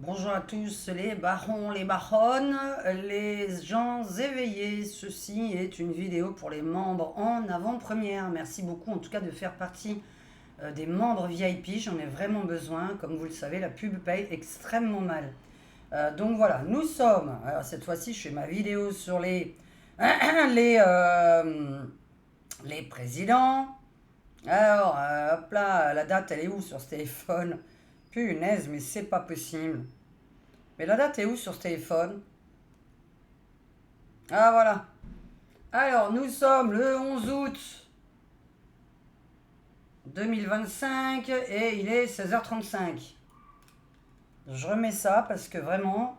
Bonjour à tous les barons, les baronnes, les gens éveillés. Ceci est une vidéo pour les membres en avant-première. Merci beaucoup en tout cas de faire partie des membres VIP. J'en ai vraiment besoin. Comme vous le savez, la pub paye extrêmement mal. Donc voilà, nous sommes. Alors cette fois-ci, je fais ma vidéo sur les, euh, les présidents. Alors, hop là, la date elle est où sur ce téléphone? Punaise, mais c'est pas possible. Mais la date est où sur ce téléphone? Ah voilà. Alors, nous sommes le 11 août 2025 et il est 16h35. Je remets ça parce que vraiment,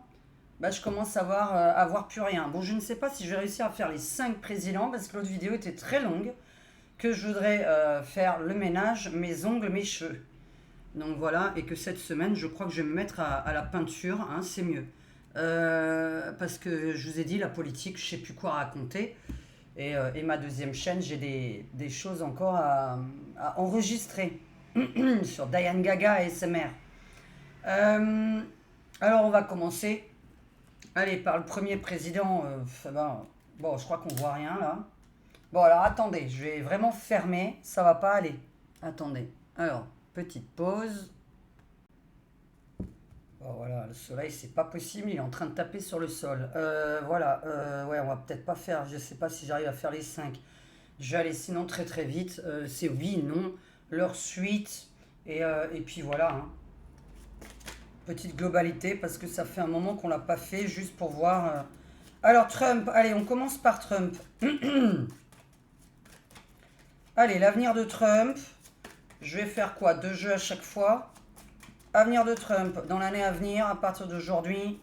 je commence à voir plus rien. Bon, je ne sais pas si je vais réussir à faire les 5 présidents parce que l'autre vidéo était très longue, que je voudrais faire le ménage, mes ongles, mes cheveux. Donc voilà, et que cette semaine, je crois que je vais me mettre à la peinture, hein, c'est mieux. Parce que je vous ai dit, la politique, je ne sais plus quoi raconter. Et ma deuxième chaîne, j'ai des choses encore à enregistrer sur Diane Gaga ASMR. Euh, alors, on va commencer. Allez, par le premier président. Bon, je crois qu'on voit rien là. Bon, alors attendez, je vais vraiment fermer. Ça va pas aller. Attendez. Alors, petite pause. Bon, voilà, le soleil, c'est pas possible, il est en train de taper sur le sol. Voilà, ouais, on va peut-être pas faire, je sais pas si j'arrive à faire les 5. Je vais aller sinon très très vite. C'est oui, non, leur suite, et puis voilà, hein. Petite globalité, parce que ça fait un moment qu'on l'a pas fait, juste pour voir. Alors, Trump, allez, on commence par Trump. Allez, l'avenir de Trump, je vais faire quoi? 2 jeux à chaque fois. Avenir de Trump dans l'année à venir, à partir d'aujourd'hui,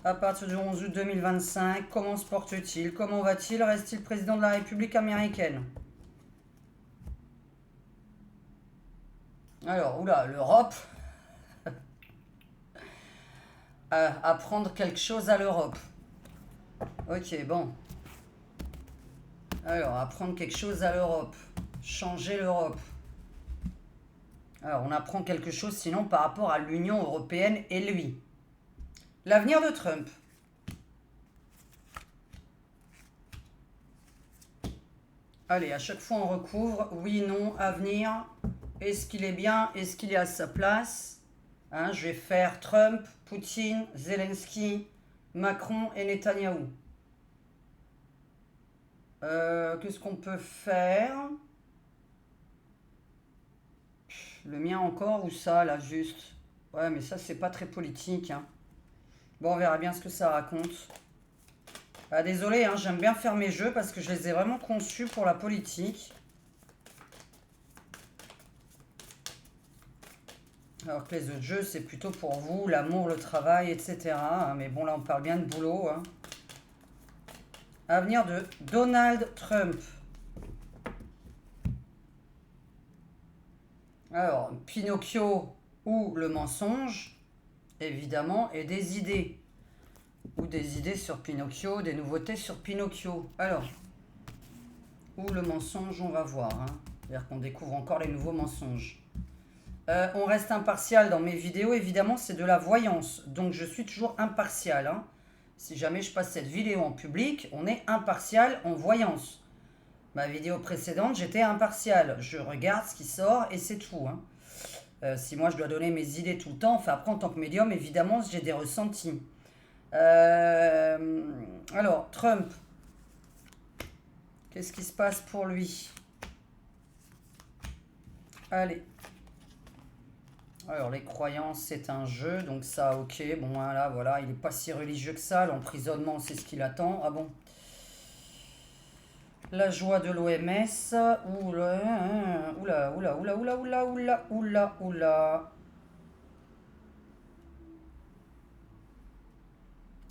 à partir du 11 août 2025, comment se porte-t-il? Comment va-t-il? Reste-t-il président de la République américaine? Alors, oula, l'Europe. Apprendre quelque chose à l'Europe. Ok, bon. Alors, apprendre quelque chose à l'Europe. Changer l'Europe. Alors, on apprend quelque chose sinon par rapport à l'Union européenne et lui. L'avenir de Trump. Allez, à chaque fois on recouvre. Oui, non, avenir. Est-ce qu'il est bien? Est-ce qu'il est à sa place? Hein, je vais faire Trump, Poutine, Zelensky, Macron et Netanyahou. Qu'est-ce qu'on peut faire? Le mien encore ou ça, là, juste? Ouais, mais ça, c'est pas très politique, hein. Bon, on verra bien ce que ça raconte. Ah, désolé, hein, j'aime bien faire mes jeux parce que je les ai vraiment conçus pour la politique. Alors que les autres jeux, c'est plutôt pour vous, l'amour, le travail, etc. Mais bon, là, on parle bien de boulot, hein. Avenir de Donald Trump. Alors, Pinocchio ou le mensonge, évidemment, et des idées. Ou des idées sur Pinocchio, des nouveautés sur Pinocchio. Alors, ou le mensonge, on va voir, hein. C'est-à-dire qu'on découvre encore les nouveaux mensonges. On reste impartial dans mes vidéos, évidemment, c'est de la voyance. Donc, je suis toujours impartial, hein. Si jamais je passe cette vidéo en public, on est impartial en voyance. Ma vidéo précédente, j'étais impartial. Je regarde ce qui sort et c'est tout, hein. Si moi je dois donner mes idées tout le temps, enfin après en tant que médium, évidemment, j'ai des ressentis. Alors, Trump, qu'est-ce qui se passe pour lui? Allez. Alors, les croyances, c'est un jeu, donc ça, ok. Bon, là, voilà, il n'est pas si religieux que ça. L'emprisonnement, c'est ce qu'il attend. Ah bon? La joie de l'OMS. Oula, oula, oula, oula, oula, oula, oula, oula, oula.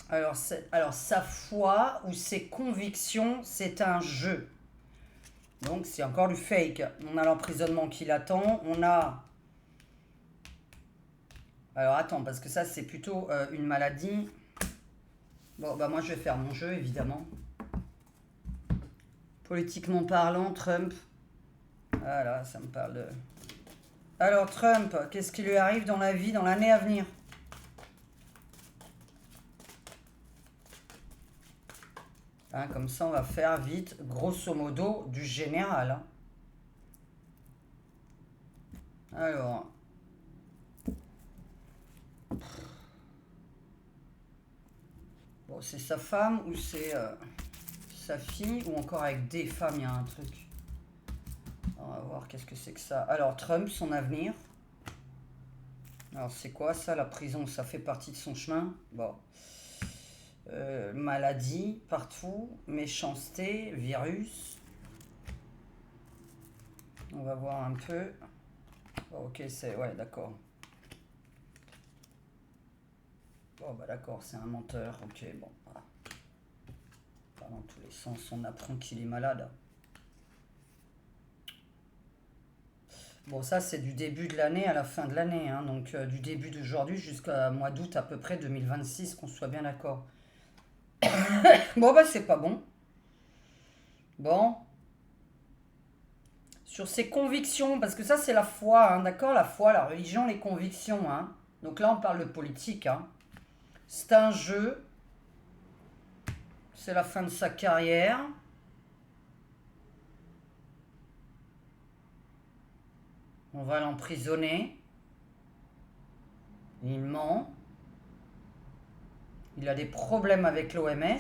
Alors, sa foi ou ses convictions, c'est un jeu. Donc, c'est encore du fake. On a l'emprisonnement qui l'attend. On a... Alors, attends, parce que ça, c'est plutôt une maladie. Bon, bah moi, je vais faire mon jeu, évidemment. Politiquement parlant, Trump. Voilà, ça me parle de... Alors, Trump, qu'est-ce qui lui arrive dans la vie, dans l'année à venir? Hein, comme ça, on va faire vite, grosso modo, du général. Hein. Alors. Bon, c'est sa femme ou c'est sa fille ou encore avec des femmes, il y a un truc. On va voir qu'est-ce que c'est que ça. Alors, Trump, son avenir. Alors, c'est quoi ça, la prison? Ça fait partie de son chemin. Bon. Maladie, partout. Méchanceté, virus. On va voir un peu. Bon, ok, c'est... Ouais, d'accord. Bon, bah d'accord, c'est un menteur. Ok, bon. Voilà. Dans tous les sens, on apprend qu'il est malade. Bon, ça, c'est du début de l'année à la fin de l'année. Hein, donc, du début d'aujourd'hui jusqu'à mois d'août à peu près 2026, qu'on soit bien d'accord. Bon, bah, c'est pas bon. Bon. Sur ses convictions, parce que ça, c'est la foi, hein, d'accord? La foi, la religion, les convictions. Hein. Donc là, on parle de politique. Hein. C'est un jeu. C'est la fin de sa carrière. On va l'emprisonner. Il ment. Il a des problèmes avec l'OMS.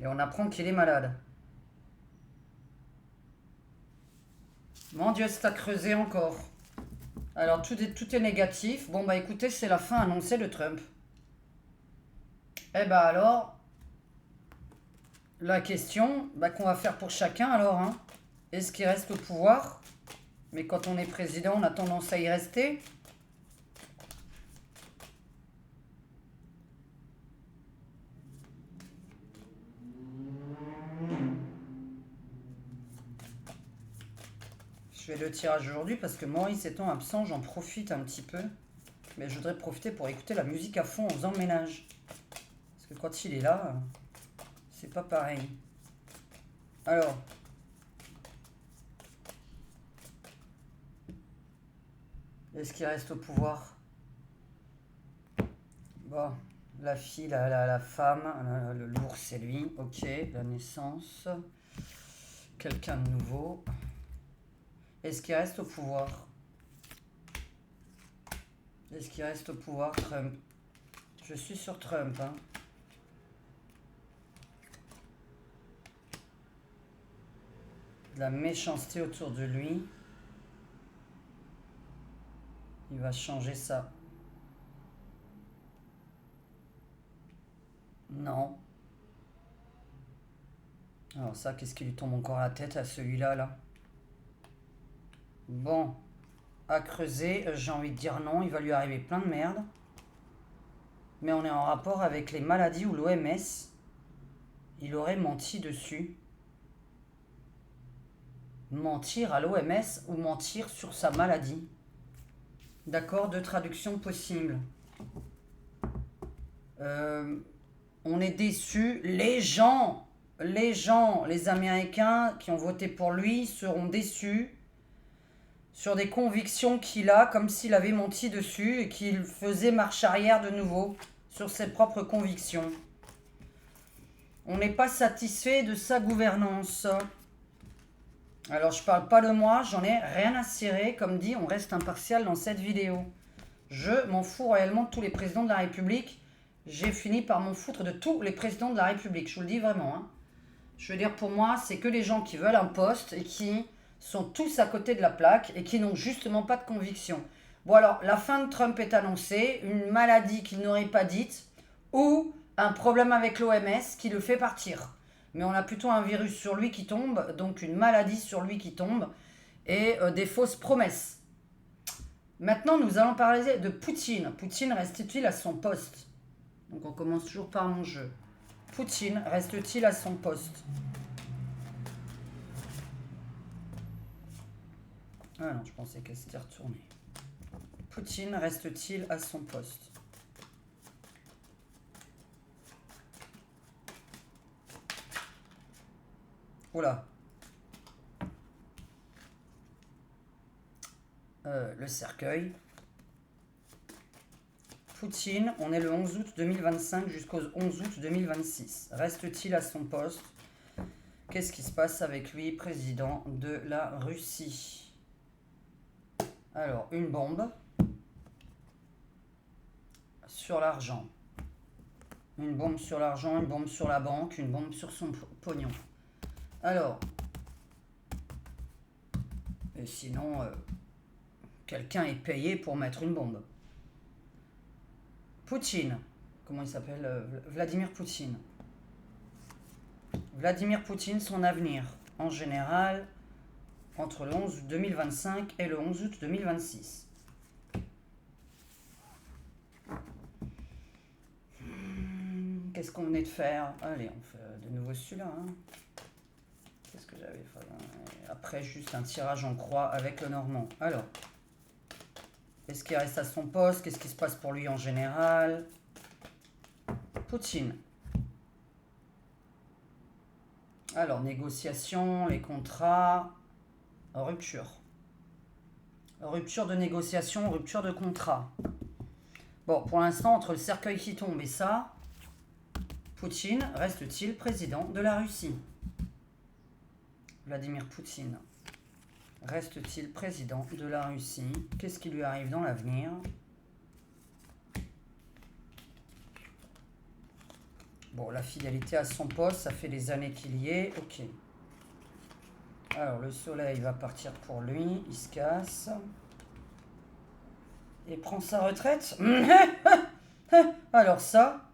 Et on apprend qu'il est malade. Mon Dieu, c'est à creuser encore. Alors, tout est négatif. Bon, bah écoutez, c'est la fin annoncée de Trump. Eh bah alors, la question qu'on va faire pour chacun alors, hein. Est-ce qu'il reste au pouvoir? Mais quand on est président, on a tendance à y rester. Je fais le tirage aujourd'hui parce que Maurice étant absent, j'en profite un petit peu. Mais je voudrais profiter pour écouter la musique à fond en faisant le ménage. Parce que quand il est là, c'est pas pareil. Alors. Est-ce qu'il reste au pouvoir? Bon, la fille, la femme, le lourd, c'est lui. Ok, la naissance. Quelqu'un de nouveau. Est-ce qu'il reste au pouvoir? Est-ce qu'il reste au pouvoir, Trump? Je suis sur Trump, hein. De la méchanceté autour de lui. Il va changer ça. Non. Alors ça, qu'est-ce qui lui tombe encore à la tête à celui-là, là? Bon. À creuser, j'ai envie de dire non. Il va lui arriver plein de merde. Mais on est en rapport avec les maladies ou l'OMS. Il aurait menti dessus. Mentir à l'OMS ou mentir sur sa maladie. D'accord, deux traductions possibles. On est déçus. Les Américains qui ont voté pour lui seront déçus sur des convictions qu'il a, comme s'il avait menti dessus et qu'il faisait marche arrière de nouveau sur ses propres convictions. On n'est pas satisfait de sa gouvernance. Alors, je parle pas de moi, j'en ai rien à cirer. Comme dit, on reste impartial dans cette vidéo. Je m'en fous réellement de tous les présidents de la République. J'ai fini par m'en foutre de tous les présidents de la République. Je vous le dis vraiment. Hein. Je veux dire, pour moi, c'est que les gens qui veulent un poste et qui sont tous à côté de la plaque et qui n'ont justement pas de conviction. Bon alors, la fin de Trump est annoncée, une maladie qu'il n'aurait pas dite ou un problème avec l'OMS qui le fait partir. Mais on a plutôt un virus sur lui qui tombe, donc une maladie sur lui qui tombe et des fausses promesses. Maintenant, nous allons parler de Poutine. Poutine reste-t-il à son poste? Donc on commence toujours par mon jeu. Poutine reste-t-il à son poste? Ah non, je pensais qu'elle s'était retournée. Poutine reste-t-il à son poste? Oula. Le cercueil. Poutine, on est le 11 août 2025 jusqu'au 11 août 2026. Reste-t-il à son poste? Qu'est-ce qui se passe avec lui, président de la Russie? Alors, une bombe sur l'argent. Une bombe sur l'argent, une bombe sur la banque, une bombe sur son pognon. Alors, et sinon, quelqu'un est payé pour mettre une bombe. Poutine, comment il s'appelle? Vladimir Poutine. Vladimir Poutine, son avenir, en général, entre le 11 août 2025 et le 11 août 2026. Qu'est-ce qu'on venait de faire? Allez, on fait de nouveau celui-là. Hein. Qu'est-ce que j'avais fait? Après, juste un tirage en croix avec le normand. Alors, est-ce qu'il reste à son poste? Qu'est-ce qui se passe pour lui en général? Poutine. Alors, négociation, les contrats, rupture. Rupture de négociation, rupture de contrat. Bon, pour l'instant, entre le cercueil qui tombe et ça, Poutine reste-t-il président de la Russie? Vladimir Poutine reste-t-il président de la Russie? Qu'est-ce qui lui arrive dans l'avenir? Bon, la fidélité à son poste, ça fait des années qu'il y est. Ok. Alors, le soleil va partir pour lui. Il se casse. Et prend sa retraite. Alors ça...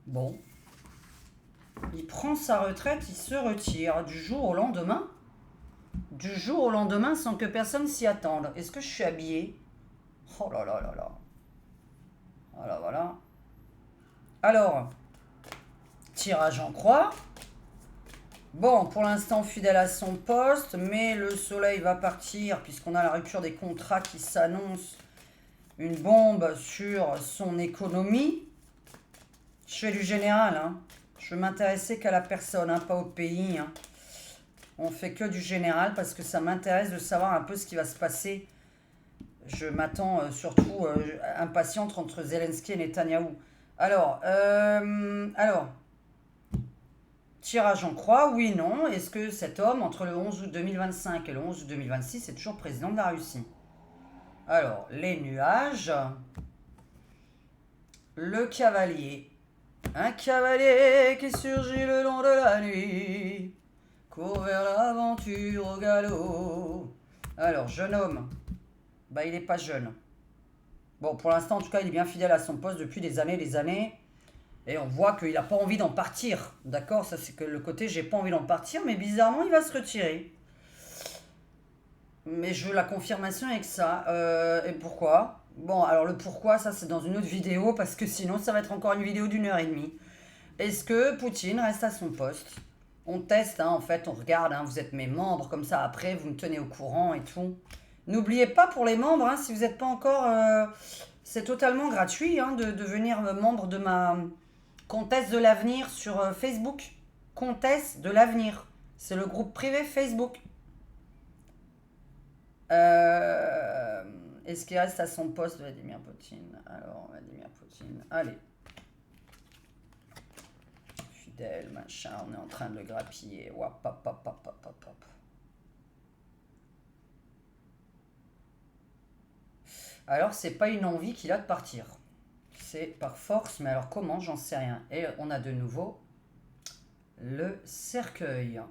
Bon. Il prend sa retraite, il se retire du jour au lendemain. Du jour au lendemain sans que personne s'y attende. Est-ce que je suis habillée? Oh là là là là. Voilà, voilà. Alors, tirage en croix. Bon, pour l'instant, fidèle à son poste, mais le soleil va partir puisqu'on a la rupture des contrats qui s'annonce. Une bombe sur son économie. Je fais du général, hein. Je veux m'intéresser qu'à la personne, hein, pas au pays. Hein. On fait que du général parce que ça m'intéresse de savoir un peu ce qui va se passer. Je m'attends surtout impatiente entre Zelensky et Netanyahou. Alors, tirage en croix, oui, non. Est-ce que cet homme, entre le 11 août 2025 et le 11 août 2026, est toujours président de la Russie? Alors, les nuages. Le cavalier. Un cavalier qui surgit le long de la nuit, court vers l'aventure au galop. Alors, jeune homme. Bah, il n'est pas jeune. Bon, pour l'instant, en tout cas, il est bien fidèle à son poste depuis des années. Et on voit qu'il n'a pas envie d'en partir. D'accord? Ça, c'est que le côté, j'ai pas envie d'en partir, mais bizarrement, il va se retirer. Mais je veux la confirmation avec ça. Et pourquoi? Bon, alors le pourquoi, ça, c'est dans une autre vidéo, parce que sinon, ça va être encore une vidéo d'1h30. Est-ce que Poutine reste à son poste? On teste, hein, en fait, on regarde, hein, vous êtes mes membres, comme ça, après, vous me tenez au courant et tout. N'oubliez pas pour les membres, hein, si vous n'êtes pas encore... c'est totalement gratuit hein, de devenir membre de ma Comtesse de l'avenir sur Facebook. Comtesse de l'avenir. C'est le groupe privé Facebook. Est-ce qu'il reste à son poste, Vladimir Poutine? Alors, Vladimir Poutine, allez. Fidèle, machin, on est en train de le grappiller. Wap, hop, hop, hop, hop, hop, hop. Alors, c'est pas une envie qu'il a de partir. C'est par force, mais alors comment? J'en sais rien. Et on a de nouveau le cercueil.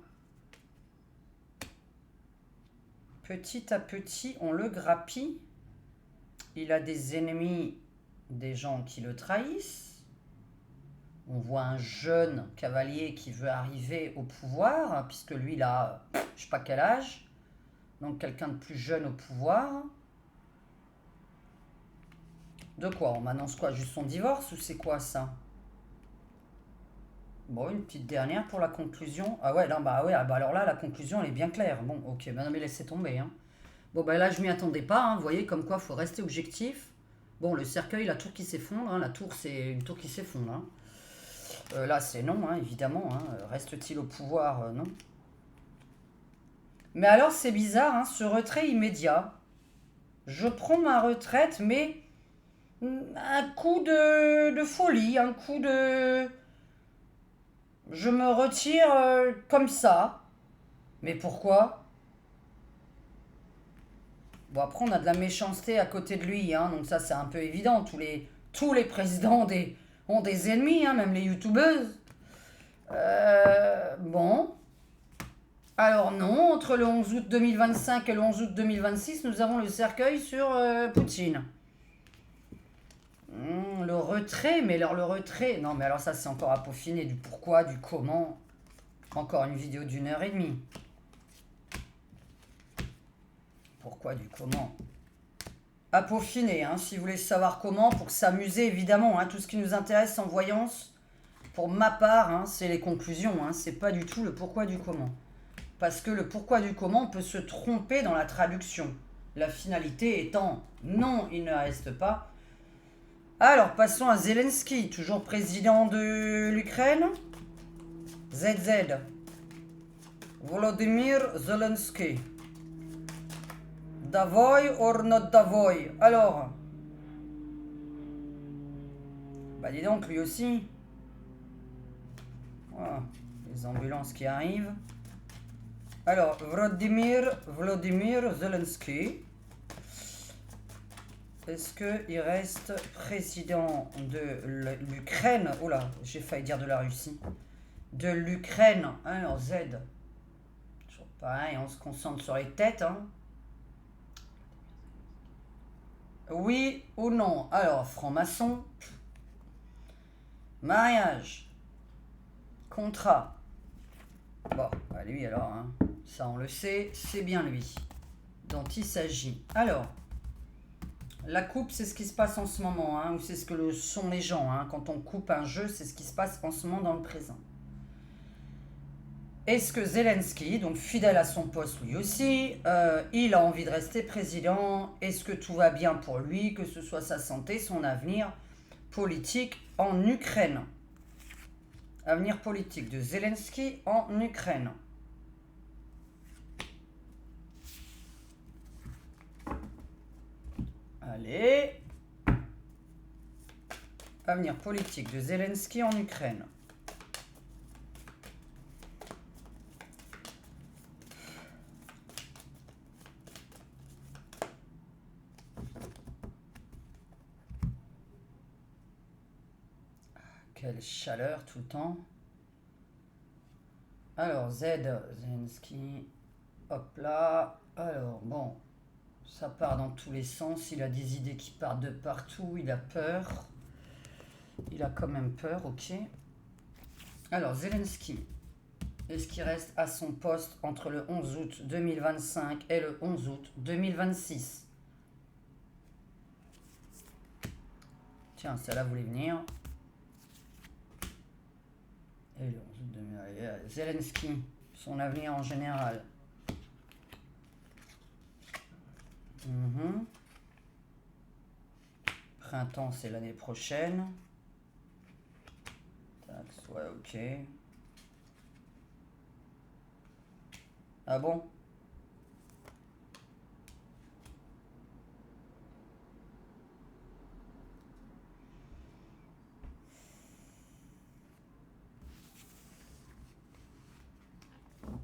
Petit à petit, on le grappille. Il a des ennemis, des gens qui le trahissent. On voit un jeune cavalier qui veut arriver au pouvoir, puisque lui, il a, je sais pas quel âge. Donc, quelqu'un de plus jeune au pouvoir. De quoi? On m'annonce quoi? Juste son divorce ou c'est quoi ça? Bon, une petite dernière pour la conclusion. Ah ouais, non, bah ouais, bah alors là, la conclusion, elle est bien claire. Bon, ok, bah non, mais laissez tomber. Hein. Bon, bah là, je m'y attendais pas. Hein. Vous voyez, comme quoi, il faut rester objectif. Bon, le cercueil, la tour qui s'effondre. Hein. La tour, c'est une tour qui s'effondre. Hein. Là, c'est non, hein, évidemment. Hein. Reste-t-il au pouvoir? Non. Mais alors, c'est bizarre, hein, ce retrait immédiat. Je prends ma retraite, mais Un coup de folie, un coup de... Je me retire comme ça. Mais pourquoi? Bon, après, on a de la méchanceté à côté de lui, hein, donc ça, c'est un peu évident. Tous les présidents ont des ennemis, hein, même les youtubeuses. Bon. Alors non, entre le 11 août 2025 et le 11 août 2026, nous avons le cercueil sur Poutine. Le retrait, mais alors le retrait... Non, mais alors ça, c'est encore à peaufiner, du pourquoi, du comment. Encore une vidéo d'1 h 30. Pourquoi, du comment. À peaufiner, hein, si vous voulez savoir comment, pour s'amuser, évidemment. Hein, tout ce qui nous intéresse en voyance, pour ma part, hein, c'est les conclusions. Hein, c'est pas du tout le pourquoi du comment. Parce que le pourquoi du comment, on peut se tromper dans la traduction. La finalité étant non, il ne reste pas. Alors, passons à Zelensky, toujours président de l'Ukraine. ZZ. Volodymyr Zelensky. Davoy or not Davoy? Alors, bah dis donc, lui aussi. Voilà, les ambulances qui arrivent. Alors, Volodymyr Zelensky. Est-ce qu'il reste président de l'Ukraine? Oh là, j'ai failli dire de la Russie. De l'Ukraine. Alors, Z. Toujours pareil, on se concentre sur les têtes. Hein. Oui ou non? Alors, franc-maçon. Mariage. Contrat. Bon, bah lui alors, hein. Ça on le sait, c'est bien lui dont il s'agit. Alors, la coupe, c'est ce qui se passe en ce moment, hein, ou c'est ce que sont les gens. Hein. Quand on coupe un jeu, c'est ce qui se passe en ce moment dans le présent. Est-ce que Zelensky, donc fidèle à son poste lui aussi, il a envie de rester président? Est-ce que tout va bien pour lui, que ce soit sa santé, son avenir politique en Ukraine? Avenir politique de Zelensky en Ukraine. Allez. Avenir politique de Zelensky en Ukraine. Quelle chaleur tout le temps. Alors, Zelensky. Hop là. Alors, bon. Ça part dans tous les sens. Il a des idées qui partent de partout. Il a peur. Il a quand même peur, ok. Alors, Zelensky. Est-ce qu'il reste à son poste entre le 11 août 2025 et le 11 août 2026? Tiens, celle-là voulait venir. Et le 11 août 2026. Zelensky, son avenir en général. Printemps, c'est l'année prochaine. Tax, ouais, ok. Ah bon?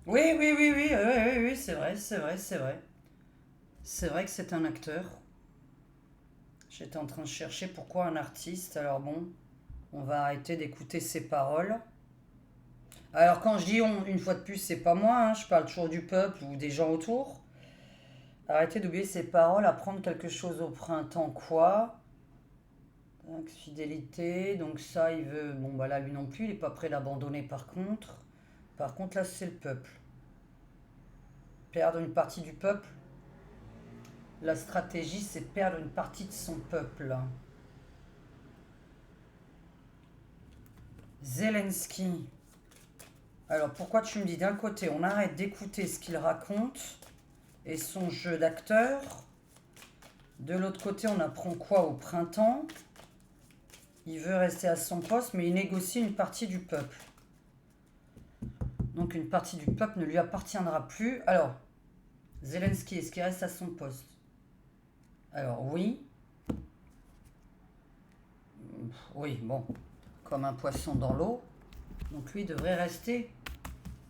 Oui, oui, oui, oui, oui, oui, c'est vrai, c'est vrai, c'est vrai. C'est vrai que c'est un acteur. J'étais en train de chercher pourquoi un artiste. Alors bon, on va arrêter d'écouter ses paroles. Alors quand je dis on, une fois de plus, c'est pas moi, hein, je parle toujours du peuple ou des gens autour. Arrêtez d'oublier ses paroles, apprendre quelque chose au printemps, quoi. Donc, fidélité, donc ça il veut... Bon bah là lui non plus, il est pas prêt d'abandonner par contre. Par contre là c'est le peuple. Perdre une partie du peuple. La stratégie c'est perdre une partie de son peuple. Zelensky. Alors pourquoi tu me dis d'un côté on arrête d'écouter ce qu'il raconte et son jeu d'acteur. De l'autre côté on apprend quoi au printemps? Il veut rester à son poste mais il négocie une partie du peuple. Donc une partie du peuple ne lui appartiendra plus. Alors, Zelensky, est-ce qu'il reste à son poste? Alors oui. Oui, bon, comme un poisson dans l'eau. Donc lui devrait rester.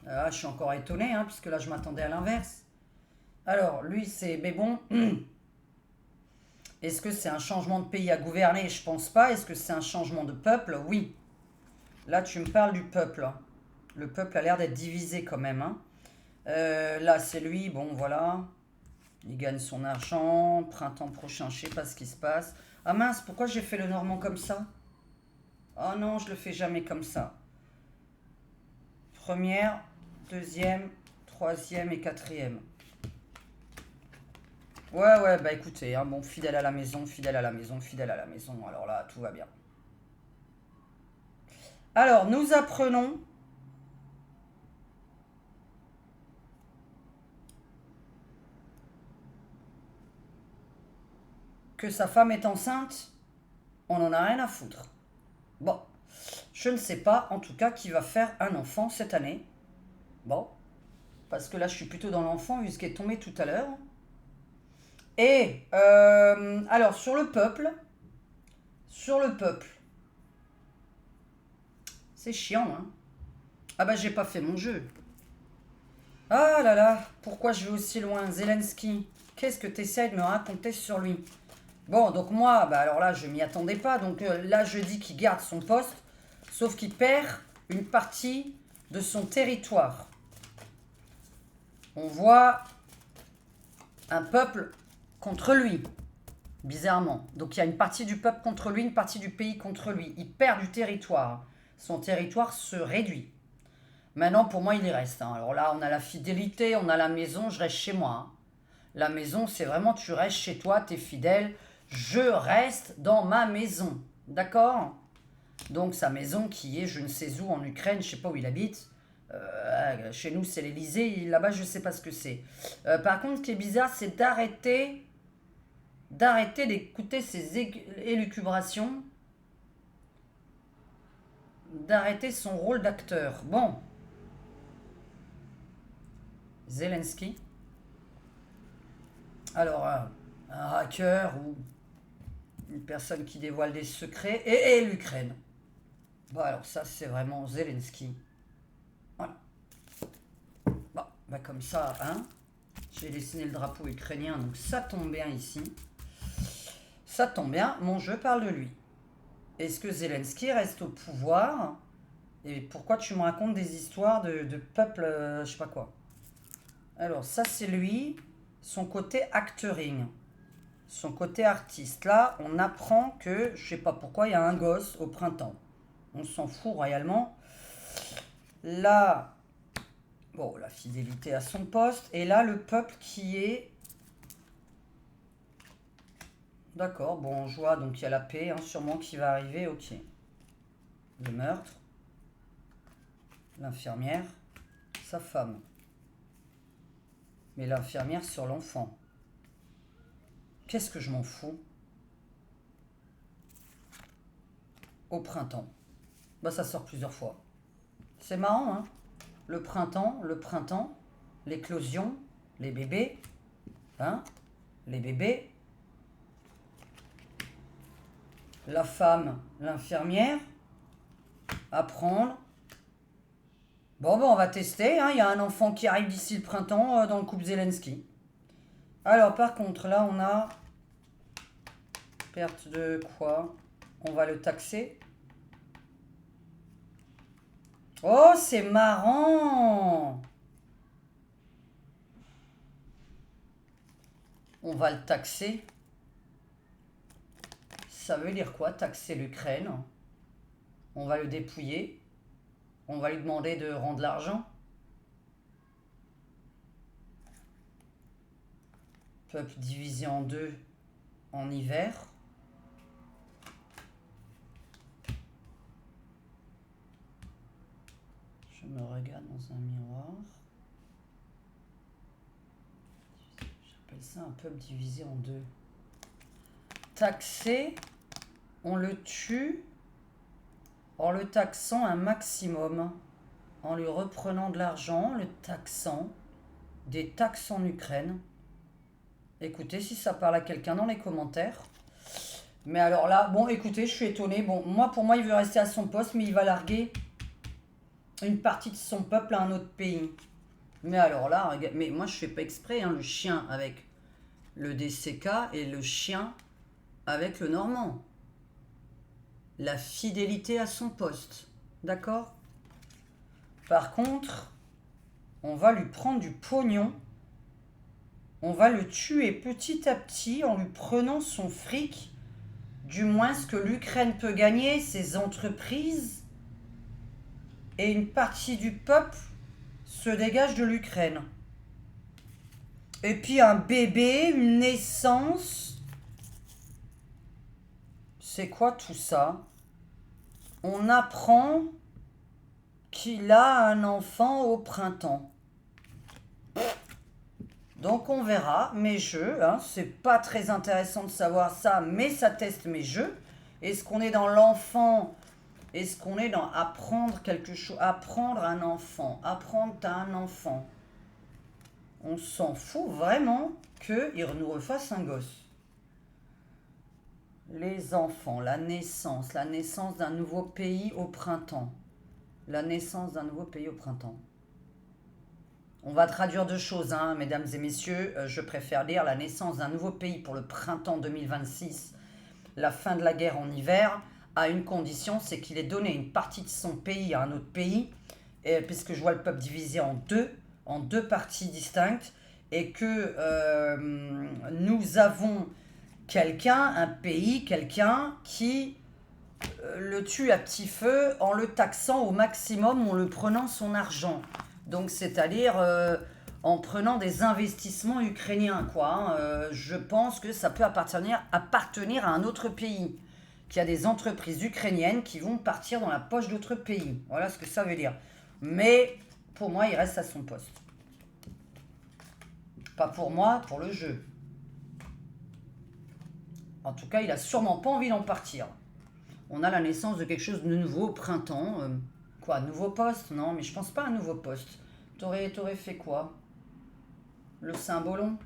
Ah, je suis encore étonné, hein, puisque là je m'attendais à l'inverse. Alors, lui c'est... Mais bon, est-ce que c'est un changement de pays à gouverner? Je pense pas. Est-ce que c'est un changement de peuple? Oui. Là tu me parles du peuple. Hein. Le peuple a l'air d'être divisé quand même. Hein. Là c'est lui, bon voilà. Il gagne son argent. Printemps prochain, je sais pas ce qui se passe. Ah mince, pourquoi j'ai fait le Normand comme ça? Oh non, je le fais jamais comme ça. Première, deuxième, troisième et quatrième. Ouais, bah écoutez, hein, bon, fidèle à la maison, fidèle à la maison, fidèle à la maison. Alors là, tout va bien. Alors, nous apprenons que sa femme est enceinte. On n'en a rien à foutre. Bon, je ne sais pas, en tout cas, qui va faire un enfant cette année. Bon, parce que là, je suis plutôt dans l'enfant, vu ce qui est tombé tout à l'heure. Et, alors, sur le peuple, c'est chiant, hein. Ah bah, j'ai pas fait mon jeu. Ah là là, pourquoi je vais aussi loin? Zelensky, qu'est-ce que tu essaies de me raconter sur lui? Bon, donc moi, bah alors là, je m'y attendais pas. Donc là, je dis qu'il garde son poste, sauf qu'il perd une partie de son territoire. On voit un peuple contre lui, bizarrement. Donc il y a une partie du peuple contre lui, une partie du pays contre lui. Il perd du territoire. Son territoire se réduit. Maintenant, pour moi, il y reste. Hein. Alors là, on a la fidélité, on a la maison, je reste chez moi. Hein. La maison, c'est vraiment tu restes chez toi, tu es fidèle. Je reste dans ma maison. D'accord? Donc sa maison qui est je ne sais où en Ukraine, je ne sais pas où il habite. Chez nous, c'est l'Elysée. Là-bas, je ne sais pas ce que c'est. Par contre, ce qui est bizarre, c'est d'arrêter d'écouter ses élucubrations, d'arrêter son rôle d'acteur. Bon. Zelensky. Alors, un hacker ou une personne qui dévoile des secrets et l'Ukraine. Bon, alors ça, c'est vraiment Zelensky. Voilà. Bon, bah comme ça, hein. J'ai dessiné le drapeau ukrainien, donc ça tombe bien ici. Ça tombe bien, mon jeu parle de lui. Est-ce que Zelensky reste au pouvoir? Et pourquoi tu me racontes des histoires de peuple, je sais pas quoi? Alors, ça, c'est lui, son côté acteuring. Son côté artiste. Là, on apprend que, je sais pas pourquoi, il y a un gosse au printemps. On s'en fout royalement. Là, bon, la fidélité à son poste. Et là, le peuple qui est... D'accord, bon, on joie, donc il y a la paix, hein, sûrement qui va arriver, ok. Le meurtre. L'infirmière. Sa femme. Mais l'infirmière sur l'enfant. Qu'est-ce que je m'en fous? Au printemps. Bah ça sort plusieurs fois. C'est marrant, hein? Le printemps, l'éclosion, les bébés, hein? Les bébés, la femme, l'infirmière, apprendre. Bon, on va tester, hein? Il y a un enfant qui arrive d'ici le printemps dans le couple Zelensky. Alors, par contre, là, on a... Perte de quoi? On va le taxer. Oh, c'est marrant! On va le taxer. Ça veut dire quoi, taxer l'Ukraine? On va le dépouiller. On va lui demander de rendre l'argent. Peuple divisé en deux en hiver. Je me regarde dans un miroir. J'appelle ça un peuple divisé en deux. Taxé, on le tue en le taxant un maximum, en lui reprenant de l'argent, le taxant, des taxes en Ukraine. Écoutez, si ça parle à quelqu'un dans les commentaires. Mais alors là, bon, écoutez, je suis étonnée. Bon, pour moi, il veut rester à son poste, mais il va larguer une partie de son peuple à un autre pays. Mais alors là, regarde, mais moi, je fais pas exprès, hein, le chien avec le DCK et le chien avec le Normand. La fidélité à son poste. D'accord? Par contre, on va lui prendre du pognon. On va le tuer petit à petit en lui prenant son fric. Du moins, ce que l'Ukraine peut gagner, ses entreprises. Et une partie du peuple se dégage de l'Ukraine. Et puis un bébé, une naissance. C'est quoi tout ça? On apprend qu'il a un enfant au printemps. Donc on verra mes jeux. Hein. C'est pas très intéressant de savoir ça, mais ça teste mes jeux. Est-ce qu'on est dans l'enfant? Est-ce qu'on est dans apprendre quelque chose? Apprendre un enfant. Apprendre à un enfant. On s'en fout vraiment qu'il nous refasse un gosse. Les enfants, la naissance d'un nouveau pays au printemps. La naissance d'un nouveau pays au printemps. On va traduire deux choses, hein, mesdames et messieurs. Je préfère lire la naissance d'un nouveau pays pour le printemps 2026, la fin de la guerre en hiver, à une condition, c'est qu'il ait donné une partie de son pays à un autre pays, puisque je vois le peuple divisé en deux parties distinctes, et que nous avons un pays, quelqu'un qui le tue à petit feu en le taxant au maximum, en le prenant son argent. Donc, c'est-à-dire en prenant des investissements ukrainiens, quoi. Je pense que ça peut appartenir à un autre pays, qu'il y a des entreprises ukrainiennes qui vont partir dans la poche d'autres pays. Voilà ce que ça veut dire. Mais pour moi, il reste à son poste. Pas pour moi, pour le jeu. En tout cas, il a sûrement pas envie d'en partir. On a la naissance de quelque chose de nouveau au printemps. Quoi, nouveau poste? Non, mais je pense pas à un nouveau poste. T'aurais fait quoi? Le symbolon?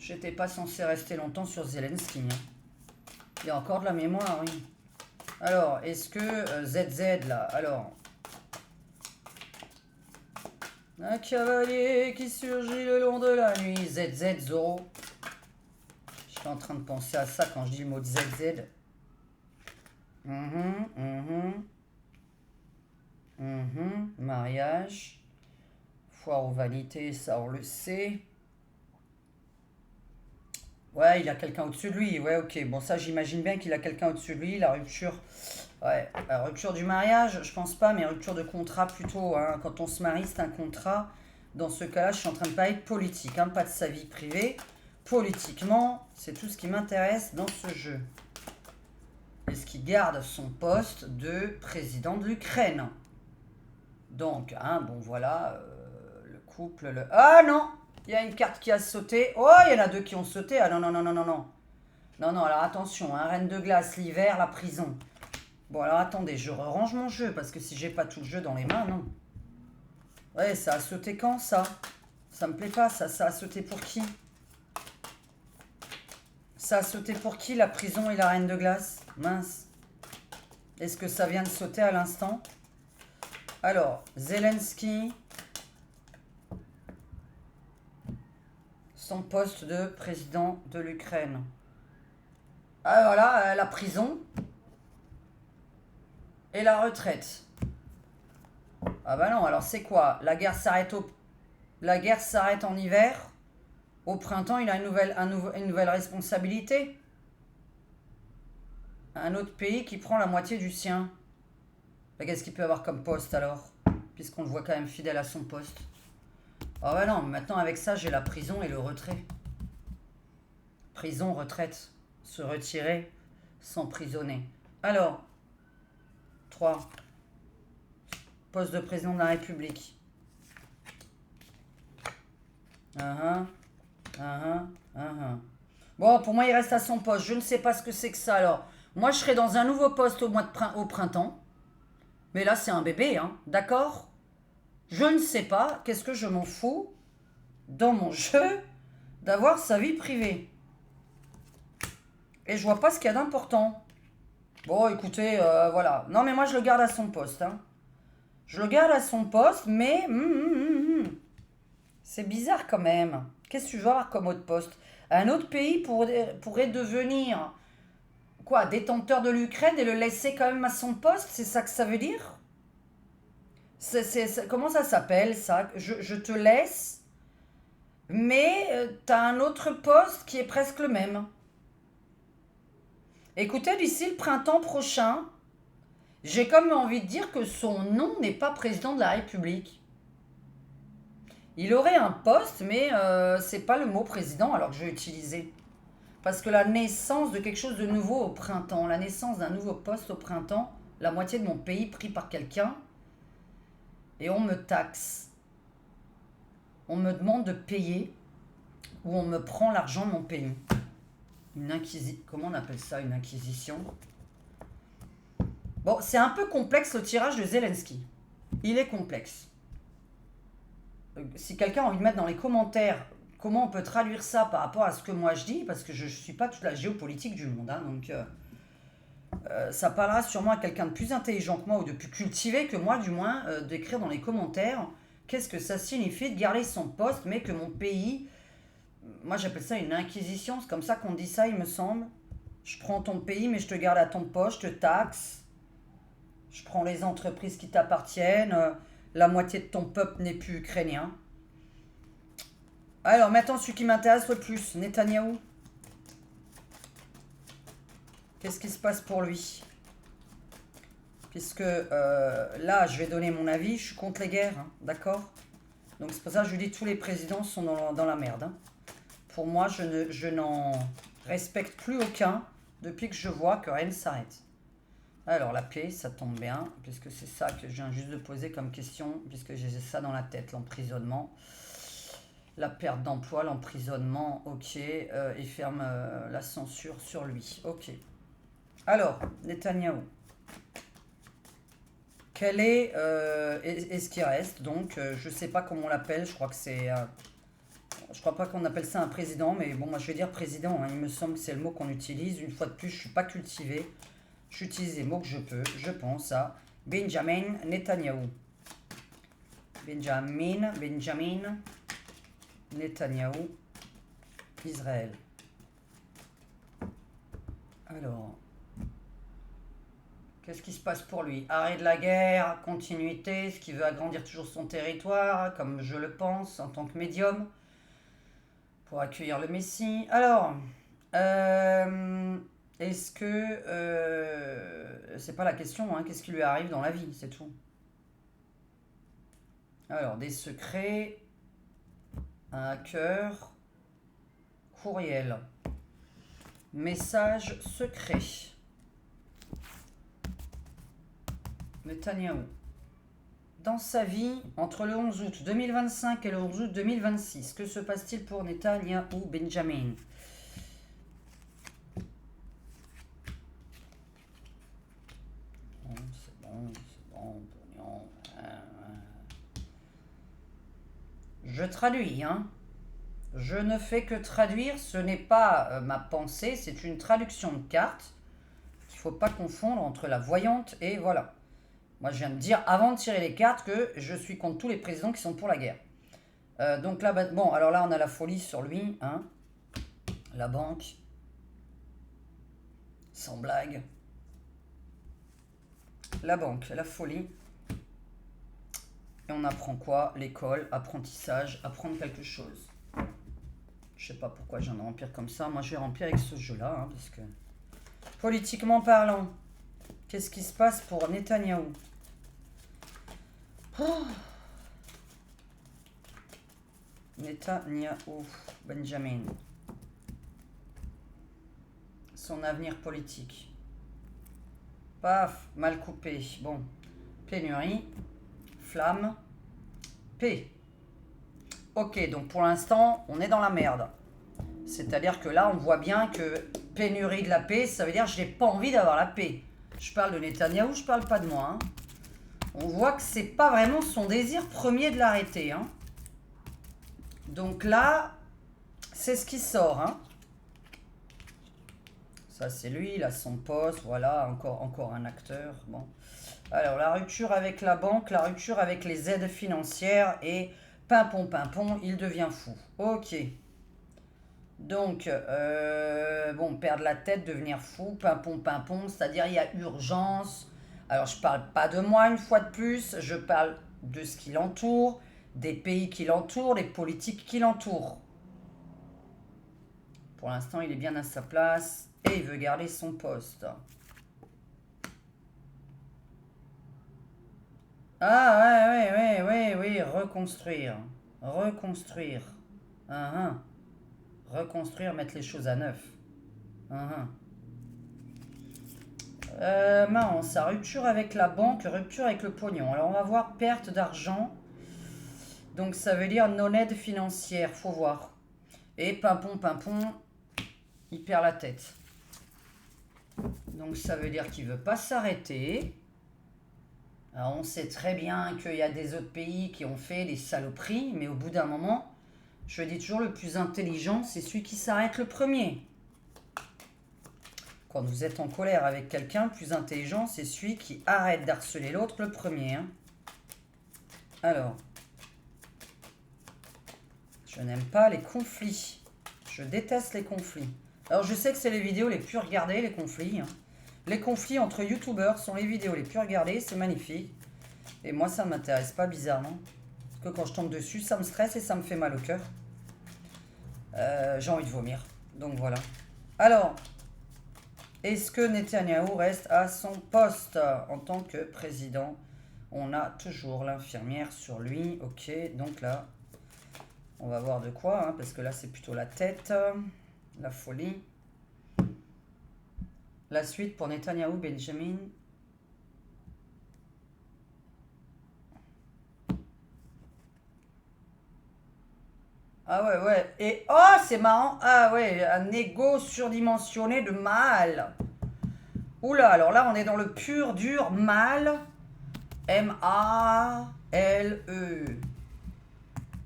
J'étais pas censé rester longtemps sur Zelensky. Hein. Il y a encore de la mémoire, oui. Alors, est-ce que ZZ, là, alors... Un cavalier qui surgit le long de la nuit. ZZ, Zoro. Je suis en train de penser à ça quand je dis le mot ZZ. Mariage. Foire aux vanités, ça on le sait. Ouais, il a quelqu'un au-dessus de lui. Ouais, ok. Bon, ça, j'imagine bien qu'il a quelqu'un au-dessus de lui. La rupture... Ouais, la rupture du mariage, je pense pas, mais rupture de contrat plutôt. Hein. Quand on se marie, c'est un contrat. Dans ce cas-là, je suis en train de parler de politique, hein, pas de sa vie privée. Politiquement, c'est tout ce qui m'intéresse dans ce jeu. Est-ce qu'il garde son poste de président de l'Ukraine? Donc, hein, bon, voilà, le couple... Ah non! Il y a une carte qui a sauté. Oh, il y en a deux qui ont sauté. Ah non, non, non, non, non, non. Non, non, alors attention, hein, reine de glace, l'hiver, la prison. Bon, alors attendez, je range mon jeu, parce que si j'ai pas tout le jeu dans les mains, non. Ouais, ça a sauté quand, ça? Ça me plaît pas, ça a sauté pour qui? Ça a sauté pour qui, la prison et la reine de glace? Mince. Est-ce que ça vient de sauter à l'instant? Alors, Zelensky... Son poste de président de l'Ukraine. Ah voilà, la prison... Et la retraite. Ah bah non, alors c'est quoi? La guerre s'arrête en hiver. Au printemps, il a une nouvelle responsabilité. Un autre pays qui prend la moitié du sien. Bah, qu'est-ce qu'il peut avoir comme poste alors? Puisqu'on le voit quand même fidèle à son poste. Ah bah non, maintenant avec ça, j'ai la prison et le retrait. Prison, retraite. Se retirer, s'emprisonner. Alors... 3. Poste de président de la République. Bon, pour moi, il reste à son poste. Je ne sais pas ce que c'est que ça, alors. Moi, je serai dans un nouveau poste au printemps. Mais là, c'est un bébé, hein. D'accord? Je ne sais pas. Qu'est-ce que je m'en fous dans mon jeu d'avoir sa vie privée? Et je vois pas ce qu'il y a d'important. Bon, écoutez, voilà. Non, mais moi, je le garde à son poste. Hein. Je le garde à son poste, mais... c'est bizarre quand même. Qu'est-ce que tu veux avoir comme autre poste? Un autre pays pourrait devenir, quoi, détenteur de l'Ukraine et le laisser quand même à son poste? C'est ça que ça veut dire? Comment ça s'appelle, ça? Je te laisse, mais t'as un autre poste qui est presque le même. Écoutez, d'ici le printemps prochain, j'ai comme envie de dire que son nom n'est pas président de la République. Il aurait un poste, mais c'est pas le mot président alors que je vais utiliser. Parce que la naissance de quelque chose de nouveau au printemps, la naissance d'un nouveau poste au printemps, la moitié de mon pays pris par quelqu'un, et on me taxe. On me demande de payer, ou on me prend l'argent de mon pays. Comment on appelle ça, une inquisition? Bon, c'est un peu complexe le tirage de Zelensky. Il est complexe. Si quelqu'un a envie de mettre dans les commentaires comment on peut traduire ça par rapport à ce que moi je dis, parce que je ne suis pas toute la géopolitique du monde, hein, donc ça parlera sûrement à quelqu'un de plus intelligent que moi ou de plus cultivé que moi du moins, d'écrire dans les commentaires qu'est-ce que ça signifie de garder son poste, mais que mon pays, moi j'appelle ça une inquisition, c'est comme ça qu'on dit ça il me semble. Je prends ton pays mais je te garde à ton poste, je te taxe, je prends les entreprises qui t'appartiennent, la moitié de ton peuple n'est plus ukrainien. Alors maintenant celui qui m'intéresse le plus, Netanyahou. Qu'est-ce qui se passe pour lui? Puisque là, je vais donner mon avis, je suis contre les guerres, hein, d'accord? Donc c'est pour ça que je vous dis tous les présidents sont dans la merde. Hein. Pour moi, je n'en respecte plus aucun depuis que je vois que rien ne s'arrête. Alors la paix, ça tombe bien, puisque c'est ça que je viens juste de poser comme question, puisque j'ai ça dans la tête, l'emprisonnement. La perte d'emploi, l'emprisonnement, ok, et ferme la censure sur lui, ok. Alors, Netanyahou. Quel est ce qui reste donc je sais pas comment on l'appelle, je crois que c'est... je crois pas qu'on appelle ça un président, mais bon, moi je vais dire président, hein, il me semble que c'est le mot qu'on utilise. Une fois de plus, je suis pas cultivé, j'utilise les mots que je peux, je pense à Benjamin Netanyahou. Benjamin Netanyahou, Israël. Alors... qu'est-ce qui se passe pour lui? Arrêt de la guerre, continuité, est-ce qu'il veut agrandir toujours son territoire, comme je le pense, en tant que médium, pour accueillir le Messie? Alors, est-ce que... c'est pas la question, hein, qu'est-ce qui lui arrive dans la vie, c'est tout. Alors, des secrets, un hacker, courriel, message secret. Netanyahou. Dans sa vie, entre le 11 août 2025 et le 11 août 2026, que se passe-t-il pour Netanyahou Benjamin? C'est bon, pognon. Je traduis, hein. Je ne fais que traduire, ce n'est pas ma pensée, c'est une traduction de carte. Il ne faut pas confondre entre la voyante et voilà. Moi, je viens de dire, avant de tirer les cartes, que je suis contre tous les présidents qui sont pour la guerre. Donc là, bon, alors là, on a la folie sur lui. Hein. La banque. Sans blague. La banque, la folie. Et on apprend quoi? L'école, apprentissage, apprendre quelque chose. Je sais pas pourquoi j'ai un empire comme ça. Moi, je vais remplir avec ce jeu-là, hein, parce que... politiquement parlant, qu'est-ce qui se passe pour Netanyahou? Oh. Netanyahou Benjamin. Son avenir politique. Paf, mal coupé. Bon, pénurie, flamme, paix. Ok, donc pour l'instant, on est dans la merde. C'est-à-dire que là, on voit bien que pénurie de la paix, ça veut dire que je n'ai pas envie d'avoir la paix. Je parle de Netanyahou, je parle pas de moi. Hein. On voit que c'est pas vraiment son désir premier de l'arrêter. Hein. Donc là, c'est ce qui sort. Hein. Ça, c'est lui, il a son poste, voilà, encore un acteur. Bon. Alors, la rupture avec la banque, la rupture avec les aides financières et pimpon, il devient fou. Ok. Donc, bon, perdre la tête, devenir fou, pimpon, c'est-à-dire il y a urgence. Alors, je parle pas de moi une fois de plus, je parle de ce qui l'entoure, des pays qui l'entourent, des politiques qui l'entourent. Pour l'instant, il est bien à sa place et il veut garder son poste. Ah, ouais, reconstruire. Reconstruire. Reconstruire, mettre les choses à neuf. Mince, sa rupture avec la banque, rupture avec le pognon. Alors on va voir perte d'argent. Donc ça veut dire non-aide financière, faut voir. Et pimpon, il perd la tête. Donc ça veut dire qu'il veut pas s'arrêter. Alors on sait très bien qu'il y a des autres pays qui ont fait des saloperies, mais au bout d'un moment, je dis toujours le plus intelligent, c'est celui qui s'arrête le premier. Quand vous êtes en colère avec quelqu'un, le plus intelligent, c'est celui qui arrête d'harceler l'autre le premier. Hein. Alors, je n'aime pas les conflits. Je déteste les conflits. Alors, je sais que c'est les vidéos les plus regardées, les conflits. Hein. Les conflits entre youtubeurs sont les vidéos les plus regardées, c'est magnifique. Et moi, ça ne m'intéresse pas, bizarrement. Parce que quand je tombe dessus, ça me stresse et ça me fait mal au cœur. J'ai envie de vomir. Donc, voilà. Alors... Est-ce que Netanyahou reste à son poste en tant que président? On a toujours l'infirmière sur lui. Ok, donc là, on va voir de quoi, hein, parce que là, c'est plutôt la tête, la folie. La suite pour Netanyahou, Benjamin. Ah ouais. Et oh, c'est marrant. Ah ouais, un ego surdimensionné de mal. Oula, alors là, on est dans le pur, dur mal. M-A-L-E.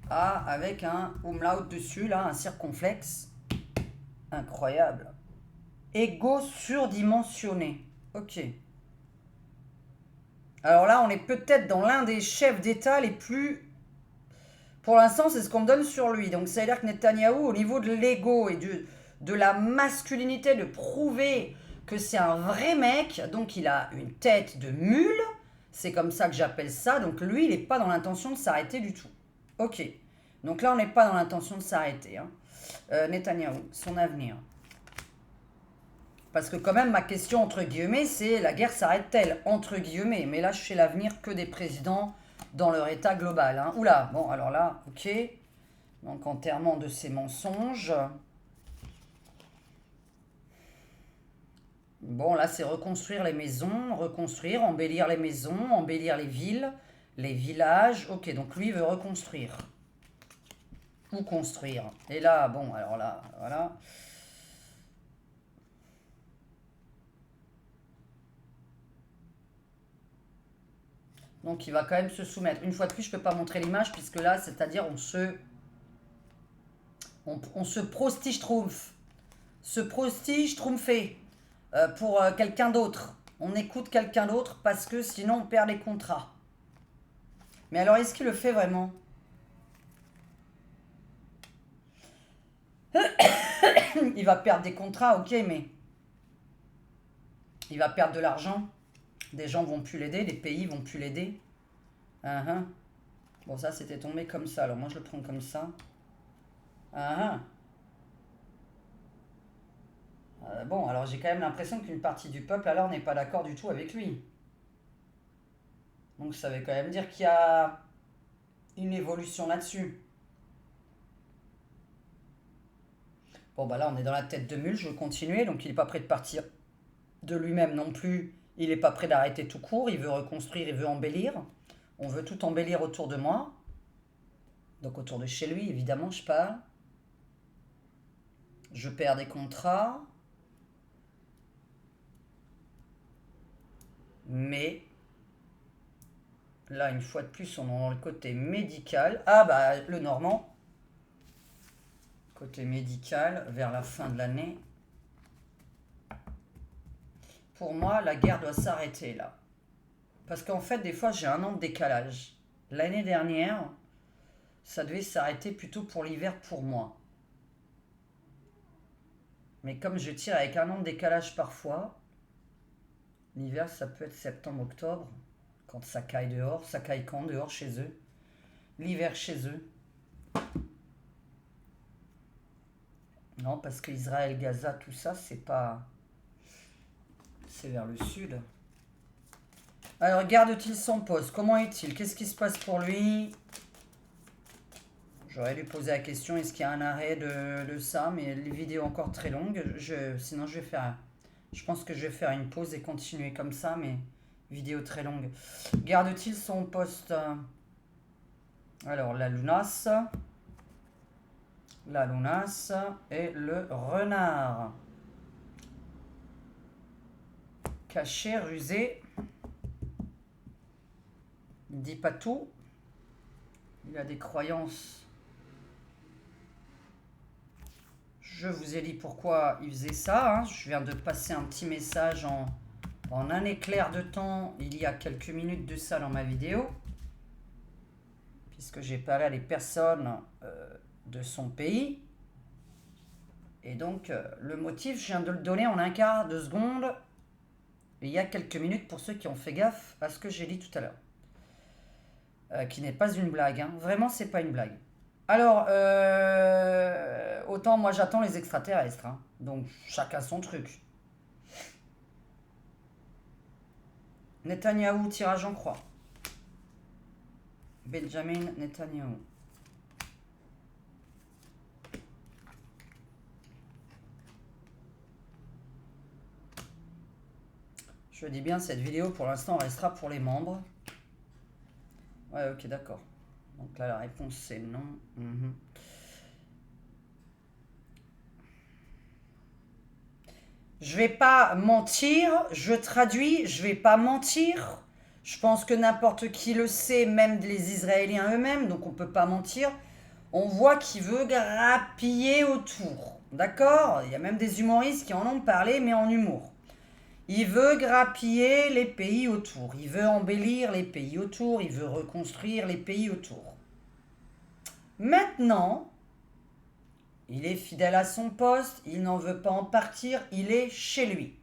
A avec un umlaut dessus, là, un circonflexe. Incroyable. Ego surdimensionné. Ok. Alors là, on est peut-être dans l'un des chefs d'État les plus... Pour l'instant, c'est ce qu'on me donne sur lui. Donc, ça veut dire que Netanyahou, au niveau de l'ego et de la masculinité, de prouver que c'est un vrai mec, donc il a une tête de mule, c'est comme ça que j'appelle ça. Donc, lui, il n'est pas dans l'intention de s'arrêter du tout. Ok. Donc là, on n'est pas dans l'intention de s'arrêter. Hein. Netanyahou, son avenir. Parce que quand même, ma question, entre guillemets, c'est la guerre s'arrête-t-elle? Entre guillemets. Mais là, je fais l'avenir que des présidents dans leur état global. Hein. Oula, bon, alors là, ok. Donc, enterrement de ces mensonges. Bon, là, c'est reconstruire les maisons, reconstruire, embellir les maisons, embellir les villes, les villages. Ok, donc lui, il veut reconstruire. Ou construire. Et là, bon, alors là, voilà. Donc il va quand même se soumettre. Une fois de plus, je ne peux pas montrer l'image, puisque là, c'est-à-dire on se prostige-troumphe. Se prostige-troumpher pour quelqu'un d'autre. On écoute quelqu'un d'autre parce que sinon on perd les contrats. Mais alors, est-ce qu'il le fait vraiment? Il va perdre des contrats, ok, mais il va perdre de l'argent. Des gens vont plus l'aider, des pays vont plus l'aider. Bon, ça, c'était tombé comme ça. Alors, moi, je le prends comme ça. Bon, alors j'ai quand même l'impression qu'une partie du peuple, alors, n'est pas d'accord du tout avec lui. Donc, ça veut quand même dire qu'il y a une évolution là-dessus. Bon, bah là, on est dans la tête de mule. Je veux continuer. Donc, il n'est pas prêt de partir de lui-même non plus. Il n'est pas prêt d'arrêter tout court. Il veut reconstruire, il veut embellir. On veut tout embellir autour de moi. Donc autour de chez lui, évidemment, je parle. Je perds des contrats. Mais là, une fois de plus, on est dans le côté médical. Ah bah, le Normand. Côté médical, vers la fin de l'année. Pour moi, la guerre doit s'arrêter là. Parce qu'en fait, des fois, j'ai un an de décalage. L'année dernière, ça devait s'arrêter plutôt pour l'hiver pour moi. Mais comme je tire avec un an de décalage parfois, l'hiver, ça peut être septembre-octobre, quand ça caille dehors. Ça caille quand dehors chez eux? L'hiver chez eux. Non, parce qu'Israël, Gaza, tout ça, c'est pas... C'est vers le sud. Alors, garde-t-il son poste? Comment est-il? Qu'est-ce qui se passe pour lui? J'aurais dû poser la question, est-ce qu'il y a un arrêt de ça? Mais les vidéos encore très longues. Sinon, je vais faire... Je pense que je vais faire une pause et continuer comme ça, mais vidéo très longue. Garde-t-il son poste? Alors, la lunasse et le renard. Caché, rusé. Il ne dit pas tout. Il a des croyances. Je vous ai dit pourquoi il faisait ça. Hein. Je viens de passer un petit message en un éclair de temps il y a quelques minutes de ça dans ma vidéo. Puisque j'ai parlé à des personnes de son pays. Et donc, le motif, je viens de le donner en un quart de seconde. Il y a quelques minutes pour ceux qui ont fait gaffe à ce que j'ai dit tout à l'heure. Qui n'est pas une blague. Hein. Vraiment, c'est pas une blague. Alors, autant moi j'attends les extraterrestres. Hein. Donc, chacun son truc. Netanyahou, tirage en croix. Benjamin Netanyahou. Je dis bien, cette vidéo pour l'instant restera pour les membres. Ouais, ok, d'accord. Donc là, la réponse c'est non. Je vais pas mentir, je traduis, je vais pas mentir. Je pense que n'importe qui le sait, même les Israéliens eux-mêmes, donc on peut pas mentir. On voit qu'il veut grappiller autour. D'accord? Il y a même des humoristes qui en ont parlé, mais en humour. Il veut grappiller les pays autour. Il veut embellir les pays autour. Il veut reconstruire les pays autour. Maintenant, il est fidèle à son poste. Il n'en veut pas en partir. Il est chez lui.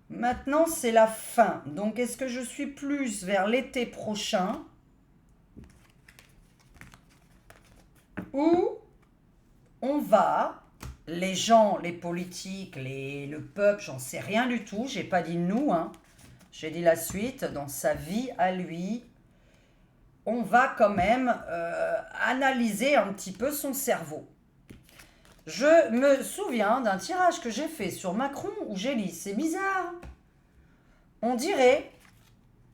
Maintenant, c'est la fin. Donc, est-ce que je suis plus vers l'été prochain où on va... Les gens, les politiques, le peuple, j'en sais rien du tout. J'ai pas dit nous, hein. J'ai dit la suite. Dans sa vie à lui, on va quand même analyser un petit peu son cerveau. Je me souviens d'un tirage que j'ai fait sur Macron où j'ai dit, c'est bizarre. On dirait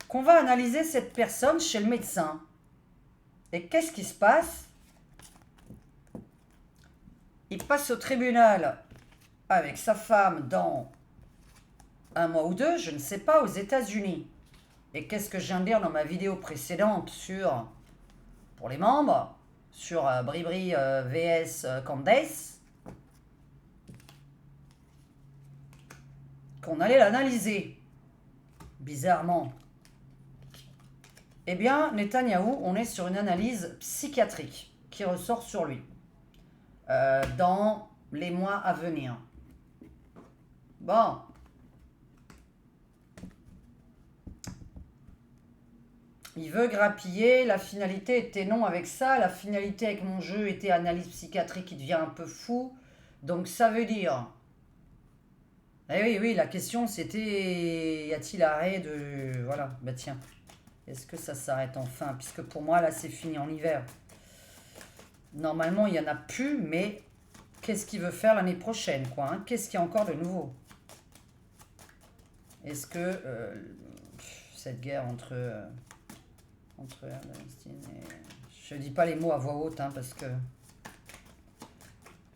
qu'on va analyser cette personne chez le médecin. Et qu'est-ce qui se passe? Il passe au tribunal avec sa femme dans un mois ou deux, je ne sais pas, aux États-Unis. Et qu'est-ce que je viens de dire dans ma vidéo précédente pour les membres, sur Bribri vs Candace, qu'on allait l'analyser. Bizarrement. Eh bien, Netanyahou, on est sur une analyse psychiatrique qui ressort sur lui. Dans les mois à venir. Bon. Il veut grappiller. La finalité était non avec ça. La finalité avec mon jeu était analyse psychiatrique. Il devient un peu fou. Donc ça veut dire... Eh oui, la question c'était... Y a-t-il arrêt de... Voilà, bah tiens. Est-ce que ça s'arrête enfin? Puisque pour moi, là, c'est fini en hiver. Normalement, il n'y en a plus, mais qu'est-ce qu'il veut faire l'année prochaine, quoi, hein? Qu'est-ce qu'il y a encore de nouveau? Est-ce que cette guerre entre la Palestine et... Je ne dis pas les mots à voix haute, hein, parce que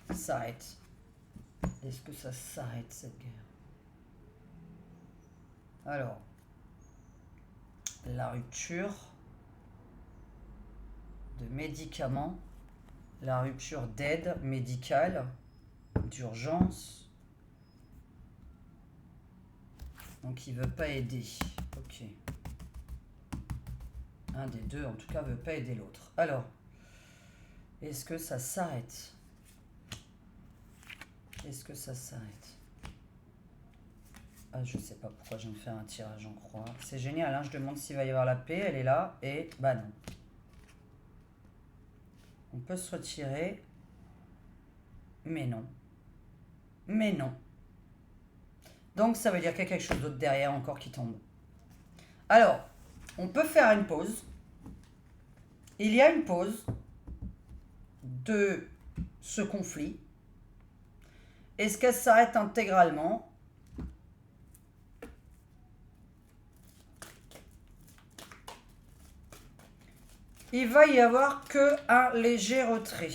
ça s'arrête. Est-ce que ça s'arrête, cette guerre? Alors, la rupture de médicaments, la rupture d'aide médicale, d'urgence, Donc il veut pas aider. Ok. Un des deux, en tout cas, veut pas aider l'autre. Alors, est-ce que ça s'arrête? Est-ce que ça s'arrête? Ah, je sais pas pourquoi je viens de faire un tirage en croix. C'est génial, hein, je demande s'il va y avoir la paix, elle est là, et bah non. On peut se retirer, mais non. Mais non. Donc ça veut dire qu'il y a quelque chose d'autre derrière encore qui tombe. Alors, on peut faire une pause. Il y a une pause de ce conflit. Est-ce qu'elle s'arrête intégralement? Il va y avoir que un léger retrait.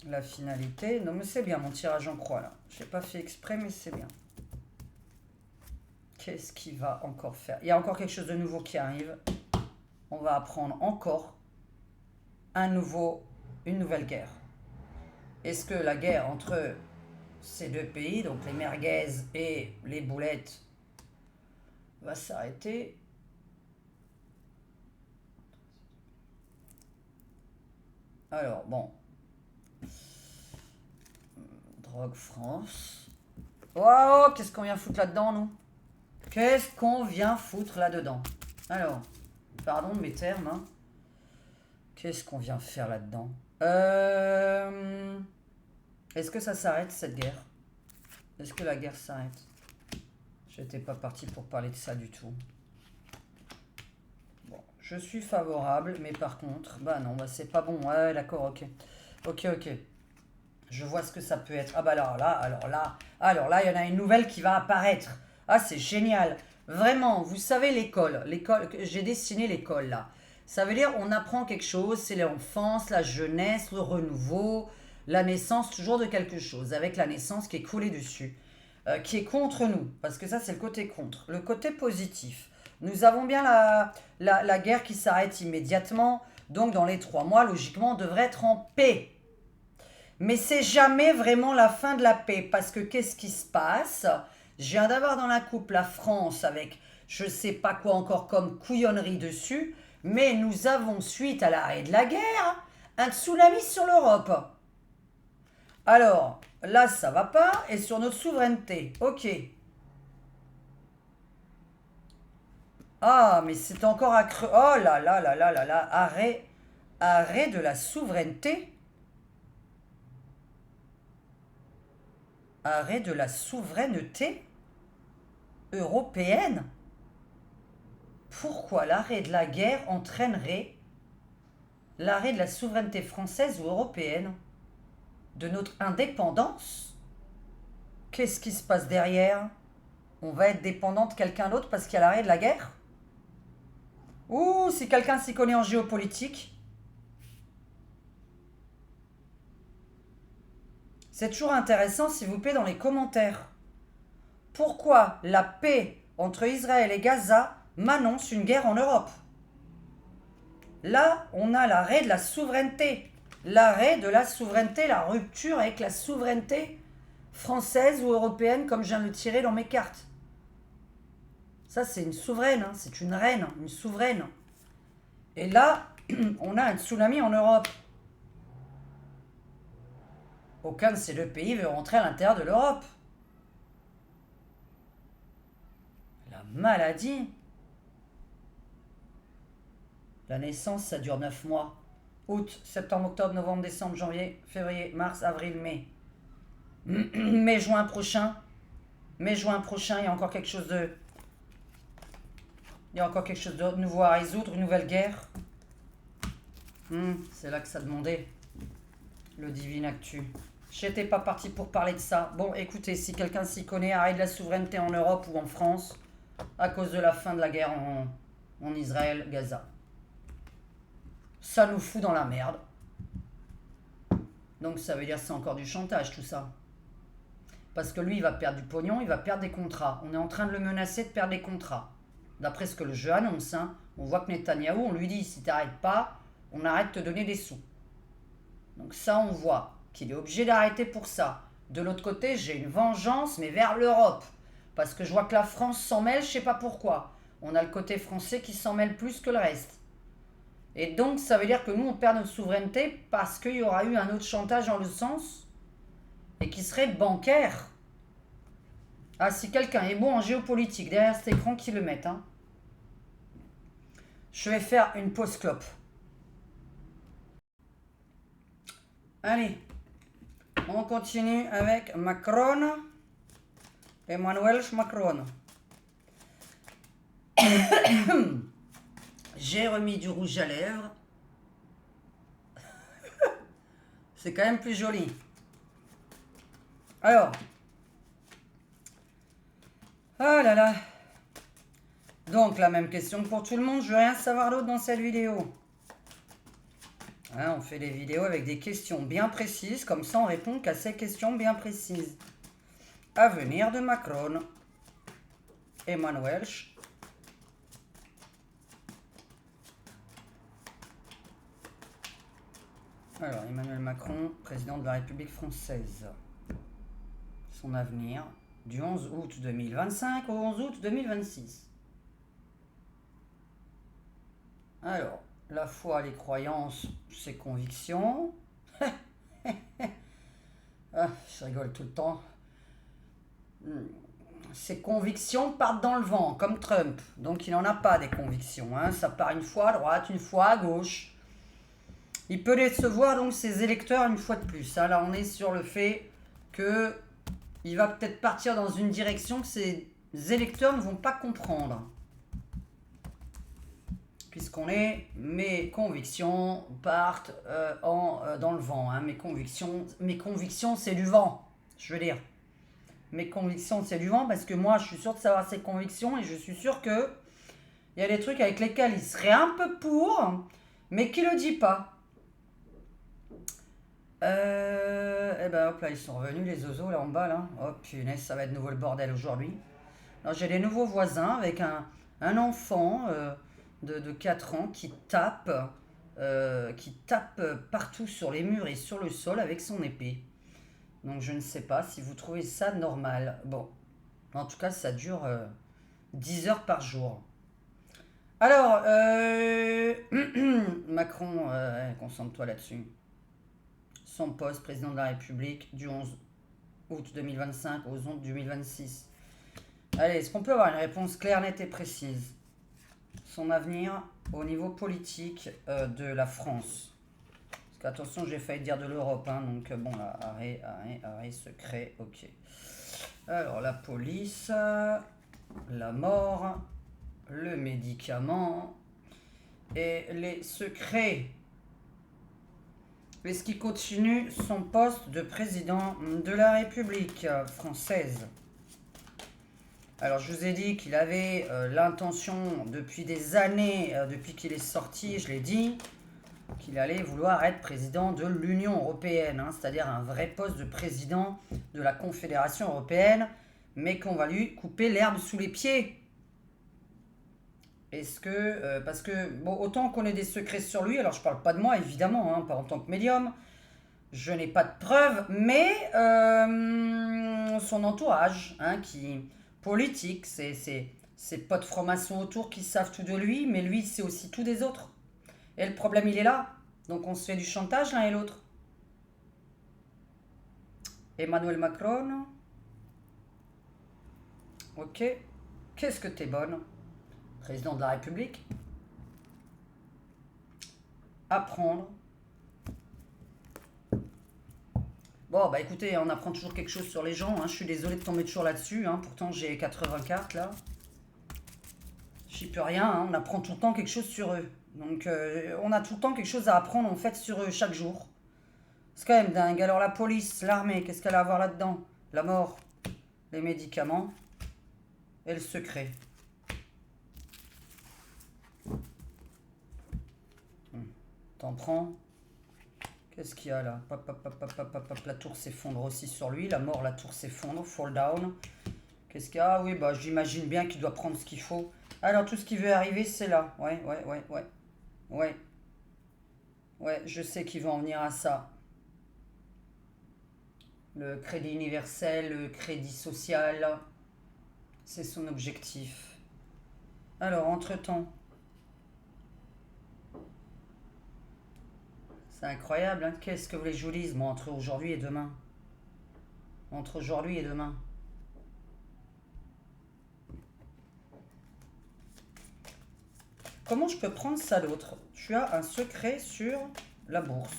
La finalité. Non, mais c'est bien mon tirage en croix là. Je n'ai pas fait exprès, mais c'est bien. Qu'est-ce qu'il va encore faire? Il y a encore quelque chose de nouveau qui arrive. On va apprendre encore une nouvelle guerre. Est-ce que la guerre entre ces deux pays, donc les merguez et les boulettes, va s'arrêter? Alors, bon. Drogue France. Waouh, qu'est-ce qu'on vient foutre là-dedans, nous? Qu'est-ce qu'on vient foutre là-dedans? Alors, pardon de mes termes, hein. Qu'est-ce qu'on vient faire là-dedans? Est-ce que ça s'arrête, cette guerre? Est-ce que la guerre s'arrête? J'étais pas parti pour parler de ça du tout. Bon, je suis favorable, mais par contre... Bah non, bah c'est pas bon. Ouais, d'accord, ok. Ok. Je vois ce que ça peut être. Ah bah alors là, il y en a une nouvelle qui va apparaître. Ah, c'est génial. Vraiment, vous savez l'école, j'ai dessiné l'école là. Ça veut dire on apprend quelque chose, c'est l'enfance, la jeunesse, le renouveau, la naissance toujours de quelque chose, avec la naissance qui est coulée dessus, qui est contre nous, parce que ça c'est le côté contre. Le côté positif, nous avons bien la guerre qui s'arrête immédiatement, donc dans les 3 mois, logiquement, on devrait être en paix. Mais c'est jamais vraiment la fin de la paix, parce que qu'est-ce qui se passe? Je viens d'avoir dans la coupe la France avec je sais pas quoi encore comme couillonnerie dessus, mais nous avons, suite à l'arrêt de la guerre, un tsunami sur l'Europe. Alors, là, ça va pas, et sur notre souveraineté, ok. Ah, mais c'est encore accru. Oh là là là là là là, arrêt de la souveraineté. Arrêt de la souveraineté européenne? Pourquoi l'arrêt de la guerre entraînerait l'arrêt de la souveraineté française ou européenne? De notre indépendance? Qu'est-ce qui se passe derrière? On va être dépendant de quelqu'un d'autre parce qu'il y a l'arrêt de la guerre? Ou si quelqu'un s'y connaît en géopolitique? C'est toujours intéressant, s'il vous plaît, dans les commentaires. Pourquoi la paix entre Israël et Gaza m'annonce une guerre en Europe? Là, on a l'arrêt de la souveraineté. L'arrêt de la souveraineté, la rupture avec la souveraineté française ou européenne, comme je viens de le tirer dans mes cartes. Ça, c'est une souveraine, hein, c'est une reine, une souveraine. Et là, on a un tsunami en Europe. Aucun de ces deux pays veut rentrer à l'intérieur de l'Europe. La maladie. La naissance, ça dure 9 mois. Août, septembre, octobre, novembre, décembre, janvier, février, mars, avril, mai. Mai, juin prochain. Mai, juin prochain, il y a encore quelque chose de... Il y a encore quelque chose de nouveau à résoudre, une nouvelle guerre. C'est là que ça demandait. Le Divin Actu. J'étais pas parti pour parler de ça. Bon, écoutez, si quelqu'un s'y connaît, arrêt de la souveraineté en Europe ou en France, à cause de la fin de la guerre en Israël, Gaza. Ça nous fout dans la merde. Donc ça veut dire que c'est encore du chantage tout ça. Parce que lui, il va perdre du pognon, il va perdre des contrats. On est en train de le menacer de perdre des contrats. D'après ce que le jeu annonce, hein, on voit que Netanyahou, on lui dit, si t'arrêtes pas, on arrête de te donner des sous. Donc ça, on voit qu'il est obligé d'arrêter pour ça. De l'autre côté, j'ai une vengeance, mais vers l'Europe. Parce que je vois que la France s'en mêle, je sais pas pourquoi. On a le côté français qui s'en mêle plus que le reste. Et donc, ça veut dire que nous, on perd notre souveraineté parce qu'il y aura eu un autre chantage dans le sens et qui serait bancaire. Ah, si quelqu'un est bon en géopolitique, derrière cet écran, qu'il le mette. Hein. Je vais faire une pause clope. Allez, on continue avec Macron. Emmanuel Macron. J'ai remis du rouge à lèvres. C'est quand même plus joli. Alors. Oh là là. Donc, la même question pour tout le monde. Je veux rien savoir d'autre dans cette vidéo. Hein, on fait des vidéos avec des questions bien précises. Comme ça, on répond qu'à ces questions bien précises. Avenir de Macron. Emmanuel. Alors, Emmanuel Macron, président de la République française. Son avenir, du 11 août 2025 au 11 août 2026. Alors, la foi, les croyances, ses convictions. Ah, je rigole tout le temps. Ses convictions partent dans le vent, comme Trump. Donc il n'en a pas des convictions. Hein. Ça part une fois à droite, une fois à gauche. Il peut décevoir donc ses électeurs une fois de plus. Hein. Là, on est sur le fait que il va peut-être partir dans une direction que ses électeurs ne vont pas comprendre. Puisqu'on est, mes convictions partent dans le vent. Hein. Mes convictions, c'est du vent. Je veux dire, mes convictions, c'est du vent parce que moi, je suis sûr de savoir ses convictions et je suis sûr que il y a des trucs avec lesquels il serait un peu pour, mais qui le dit pas. Eh ben hop là, ils sont revenus les oiseaux là en bas là. Oh punaise, ça va être nouveau le bordel aujourd'hui. Alors j'ai des nouveaux voisins avec un enfant de 4 ans qui tape partout sur les murs et sur le sol avec son épée. Donc je ne sais pas si vous trouvez ça normal. Bon, en tout cas ça dure 10 heures par jour. Alors, Macron, concentre-toi là-dessus. Son poste, président de la République, du 11 août 2025 au 11 août 2026. Allez, est-ce qu'on peut avoir une réponse claire, nette et précise? Son avenir au niveau politique de la France. Parce qu'attention, j'ai failli dire de l'Europe, hein, donc bon, là, arrêt secret, ok. Alors, la police, la mort, le médicament et les secrets. Est-ce qu'il continue son poste de président de la République française? Alors, je vous ai dit qu'il avait l'intention depuis des années, depuis qu'il est sorti, je l'ai dit, qu'il allait vouloir être président de l'Union européenne, hein, c'est-à-dire un vrai poste de président de la Confédération européenne, mais qu'on va lui couper l'herbe sous les pieds. Est-ce que, parce que, bon, autant qu'on ait des secrets sur lui, alors je parle pas de moi évidemment, hein, pas en tant que médium, je n'ai pas de preuves, mais son entourage, hein, qui politique, ses potes francs-maçons autour qui savent tout de lui, mais lui c'est aussi tout des autres. Et le problème il est là, donc on se fait du chantage l'un et l'autre. Emmanuel Macron, ok, qu'est-ce que t'es bonne? Président de la République, apprendre. Bon, bah écoutez, on apprend toujours quelque chose sur les gens. Hein. Je suis désolé de tomber toujours là-dessus. Hein. Pourtant, j'ai 80 cartes là. J'y peux rien. Hein. On apprend tout le temps quelque chose sur eux. Donc, on a tout le temps quelque chose à apprendre en fait sur eux chaque jour. C'est quand même dingue. Alors, la police, l'armée, qu'est-ce qu'elle a à voir là-dedans? La mort, les médicaments et le secret. T'en prends. Qu'est-ce qu'il y a là? La tour s'effondre aussi sur lui. La mort, la tour s'effondre. Fall down. Qu'est-ce qu'il y a? Ah oui, bah j'imagine bien qu'il doit prendre ce qu'il faut. Alors tout ce qui veut arriver, c'est là. Ouais. Ouais, je sais qu'ils vont en venir à ça. Le crédit universel, le crédit social, c'est son objectif. Alors, entre-temps, c'est incroyable, hein. Qu'est-ce que vous voulez que je vous dise, moi, entre aujourd'hui et demain? Entre aujourd'hui et demain. Comment je peux prendre ça d'autre? Tu as un secret sur la bourse.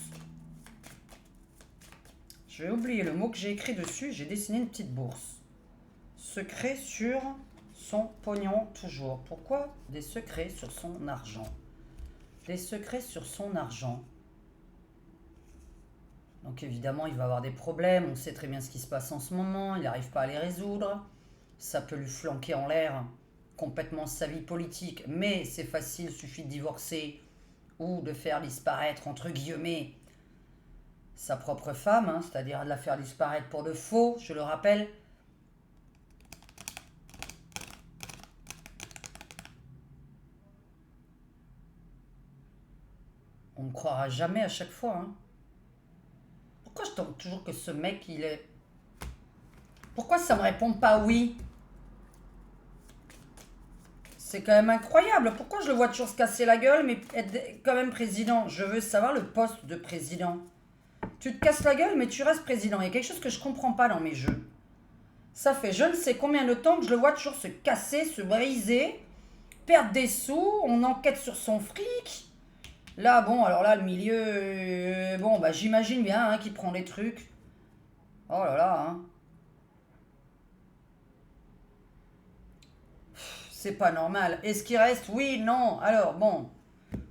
Je vais oublier le mot que j'ai écrit dessus. J'ai dessiné une petite bourse. Secret sur son pognon, toujours. Pourquoi des secrets sur son argent? Des secrets sur son argent. Donc évidemment, il va avoir des problèmes. On sait très bien ce qui se passe en ce moment. Il n'arrive pas à les résoudre. Ça peut lui flanquer en l'air complètement sa vie politique. Mais c'est facile, il suffit de divorcer ou de faire disparaître, entre guillemets, sa propre femme, hein, c'est-à-dire de la faire disparaître pour de faux, je le rappelle. On ne me croira jamais à chaque fois. Hein. Pourquoi je tente toujours que ce mec, il est... Pourquoi ça me répond pas oui? C'est quand même incroyable. Pourquoi je le vois toujours se casser la gueule, mais être quand même président? Je veux savoir le poste de président. Tu te casses la gueule, mais tu restes président. Il y a quelque chose que je comprends pas dans mes jeux. Ça fait je ne sais combien de temps que je le vois toujours se casser, se briser, perdre des sous, on enquête sur son fric. Là, bon, alors là, le milieu... bon, bah j'imagine bien hein, qu'il prend les trucs. Oh là là, hein. C'est pas normal. Est-ce qu'il reste? Oui, non. Alors, bon.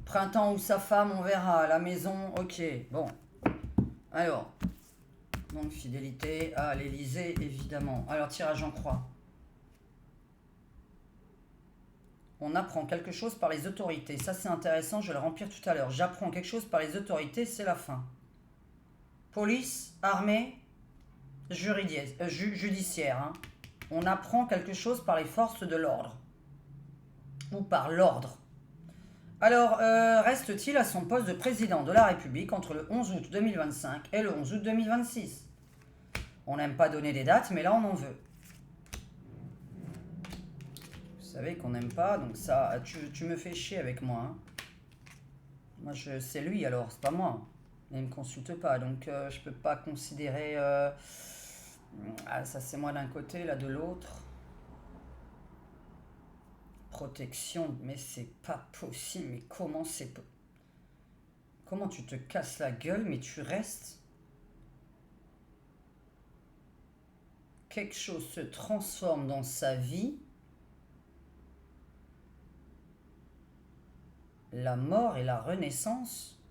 Printemps ou sa femme, on verra. À la maison, ok. Bon. Alors. Donc, fidélité à l'Élysée, évidemment. Alors, tirage en croix. On apprend quelque chose par les autorités. Ça, c'est intéressant, je vais le remplir tout à l'heure. J'apprends quelque chose par les autorités, c'est la fin. Police, armée, judiciaire. Hein. On apprend quelque chose par les forces de l'ordre. Ou par l'ordre. Alors, reste-t-il à son poste de président de la République entre le 11 août 2025 et le 11 août 2026? On n'aime pas donner des dates, mais là, on en veut. Vous savez qu'on n'aime pas, donc ça, tu me fais chier avec moi. Hein. Moi, c'est lui alors, c'est pas moi. Il ne me consulte pas, donc je peux pas considérer... ah, ça c'est moi d'un côté, là de l'autre. Protection, mais c'est pas possible. Mais comment c'est... Comment tu te casses la gueule, mais tu restes... Quelque chose se transforme dans sa vie. La mort et la renaissance.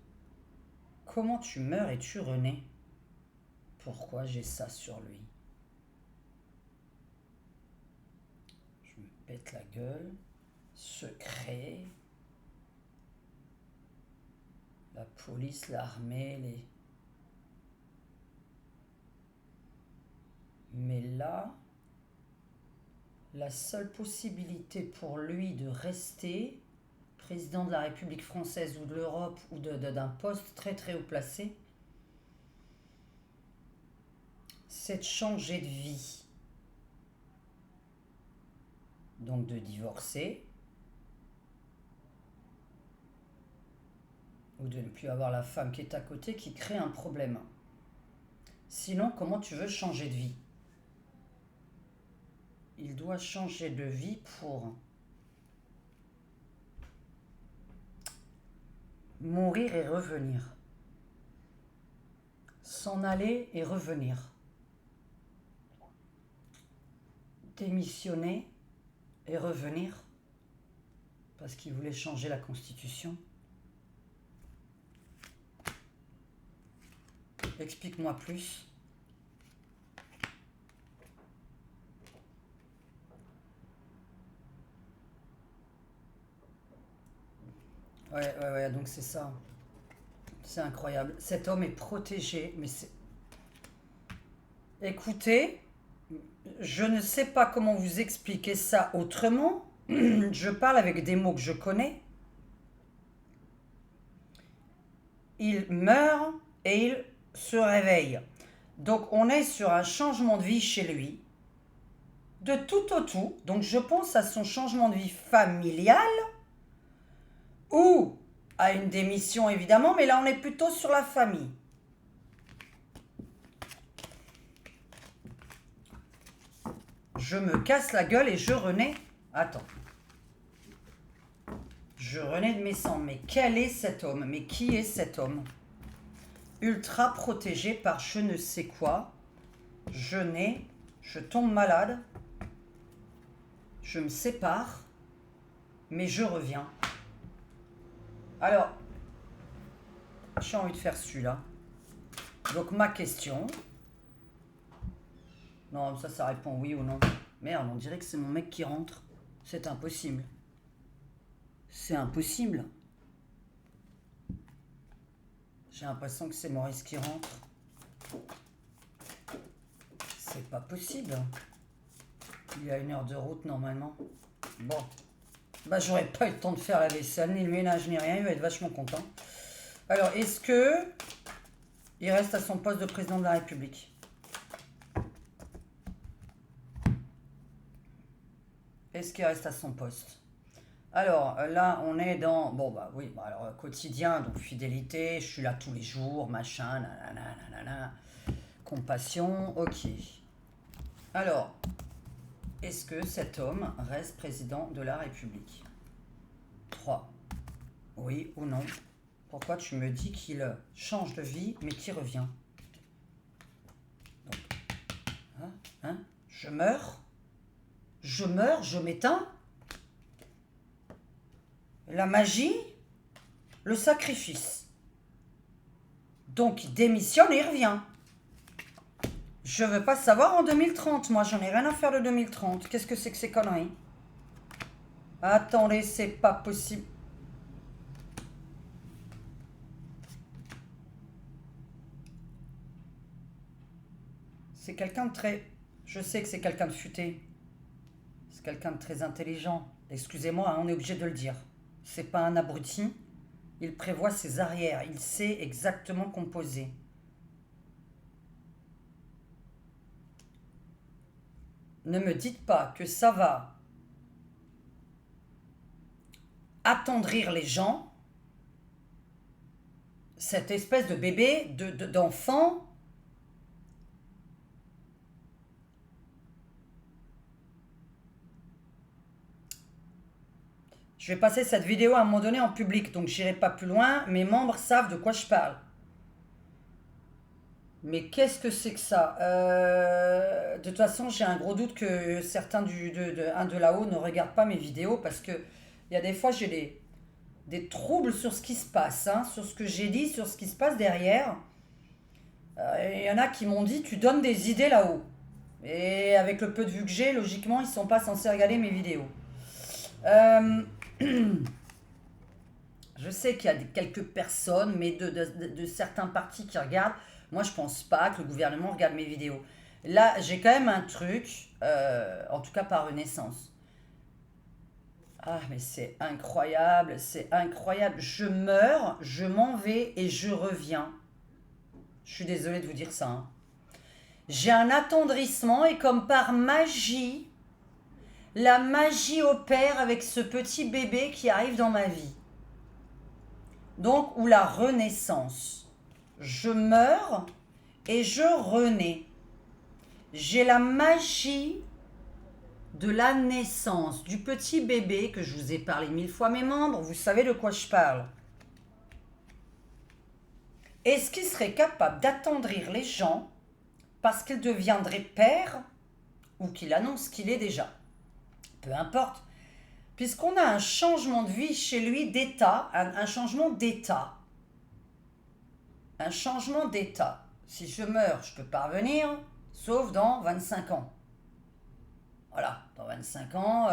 Comment tu meurs et tu renais? Pourquoi j'ai ça sur lui? Je me pète la gueule. Secret. La police, l'armée, les... Mais là, la seule possibilité pour lui de rester président de la République française ou de l'Europe ou d'un poste très très haut placé, c'est de changer de vie. Donc de divorcer, ou de ne plus avoir la femme qui est à côté qui crée un problème. Sinon, comment tu veux changer de vie? Il doit changer de vie pour mourir et revenir. S'en aller et revenir. Démissionner et revenir parce qu'il voulait changer la Constitution. Explique-moi plus. Ouais, donc c'est ça. C'est incroyable. Cet homme est protégé, mais c'est... Écoutez, je ne sais pas comment vous expliquer ça autrement. Je parle avec des mots que je connais. Il meurt et il se réveille. Donc, on est sur un changement de vie chez lui, de tout au tout. Donc, je pense à son changement de vie familial ou à une démission, évidemment, mais là, on est plutôt sur la famille. Je me casse la gueule et je renais. Attends. Je renais de mes cendres. Mais quel est cet homme? Mais qui est cet homme? Ultra protégé par je ne sais quoi. Je nais. Je tombe malade. Je me sépare. Mais je reviens. Alors, j'ai envie de faire celui-là. Donc, ma question... Non, ça répond oui ou non. Merde, on dirait que c'est mon mec qui rentre. C'est impossible. C'est impossible. J'ai l'impression que c'est Maurice qui rentre. C'est pas possible. Il y a 1 heure de route normalement. Bon. Bah j'aurais pas eu le temps de faire la vaisselle, ni le ménage, ni rien. Il va être vachement content. Alors, est-ce que il reste à son poste de président de la République? Est-ce qu'il reste à son poste? Alors, là, on est dans... Bon, bah oui, bah, alors, quotidien, donc fidélité, je suis là tous les jours, machin, nanana, nanana, compassion, ok. Alors, est-ce que cet homme reste président de la République? 3. Oui ou non? Pourquoi tu me dis qu'il change de vie, mais qu'il revient? Donc, hein? Je meurs? Je meurs, je m'éteins? La magie, le sacrifice. Donc il démissionne et il revient. Je veux pas savoir en 2030, moi j'en ai rien à faire de 2030. Qu'est-ce que c'est que ces conneries? Attendez, c'est pas possible. C'est quelqu'un de très... Je sais que c'est quelqu'un de futé. C'est quelqu'un de très intelligent. Excusez-moi, hein, on est obligé de le dire. C'est pas un abruti. Il prévoit ses arrières. Il sait exactement composer. Ne me dites pas que ça va attendrir les gens. Cette espèce de bébé, d'enfant... Je vais passer cette vidéo à un moment donné en public, donc j'irai pas plus loin. Mes membres savent de quoi je parle. Mais qu'est-ce que c'est que ça? De toute façon, j'ai un gros doute que certains de là-haut ne regardent pas mes vidéos parce que il y a des fois, j'ai des troubles sur ce qui se passe, hein, sur ce que j'ai dit, sur ce qui se passe derrière. Il y en a qui m'ont dit, tu donnes des idées là-haut. Et avec le peu de vues que j'ai, logiquement, ils ne sont pas censés regarder mes vidéos. Je sais qu'il y a quelques personnes, mais de certains partis qui regardent. Moi, je pense pas que le gouvernement regarde mes vidéos. Là, j'ai quand même un truc, en tout cas par Renaissance. Ah, mais c'est incroyable, c'est incroyable. Je meurs, je m'en vais et je reviens. Je suis désolée de vous dire ça, hein. J'ai un attendrissement et comme par magie, la magie opère avec ce petit bébé qui arrive dans ma vie. Donc, ou la renaissance. Je meurs et je renais. J'ai la magie de la naissance, du petit bébé que je vous ai parlé 1000 fois, mes membres. Vous savez de quoi je parle. Est-ce qu'il serait capable d'attendrir les gens parce qu'il deviendrait père ou qu'il annonce qu'il est déjà? Peu importe. Puisqu'on a un changement de vie chez lui d'état, un changement d'état. Un changement d'état. Si je meurs, je ne peux pas revenir, sauf dans 25 ans. Voilà, dans 25 ans,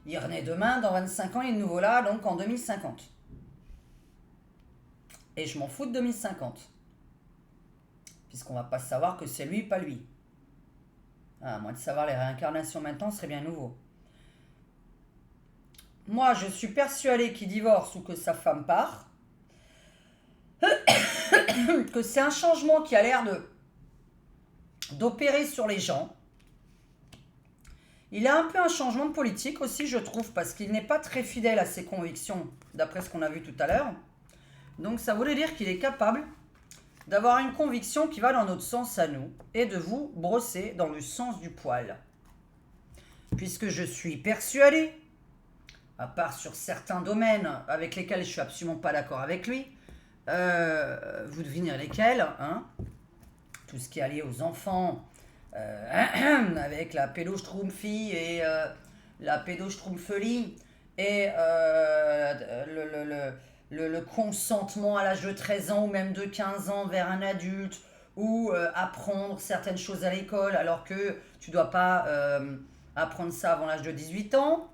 il renaît demain, dans 25 ans, il est de nouveau là, donc en 2050. Et je m'en fous de 2050. Puisqu'on va pas savoir que c'est lui, pas lui. À moins de savoir les réincarnations maintenant, ce serait bien nouveau. Moi, je suis persuadée qu'il divorce ou que sa femme part. Que c'est un changement qui a l'air de d'opérer sur les gens. Il a un peu un changement de politique aussi, je trouve, parce qu'il n'est pas très fidèle à ses convictions, d'après ce qu'on a vu tout à l'heure. Donc ça voulait dire qu'il est capable d'avoir une conviction qui va dans notre sens à nous et de vous brosser dans le sens du poil. Puisque je suis persuadé, à part sur certains domaines avec lesquels je suis absolument pas d'accord avec lui, vous devinez lesquels, hein, tout ce qui est lié aux enfants, avec la pédoschtroumpfie et la pédoschtroumphelie et le consentement à l'âge de 13 ans ou même de 15 ans vers un adulte, ou apprendre certaines choses à l'école alors que tu dois pas apprendre ça avant l'âge de 18 ans.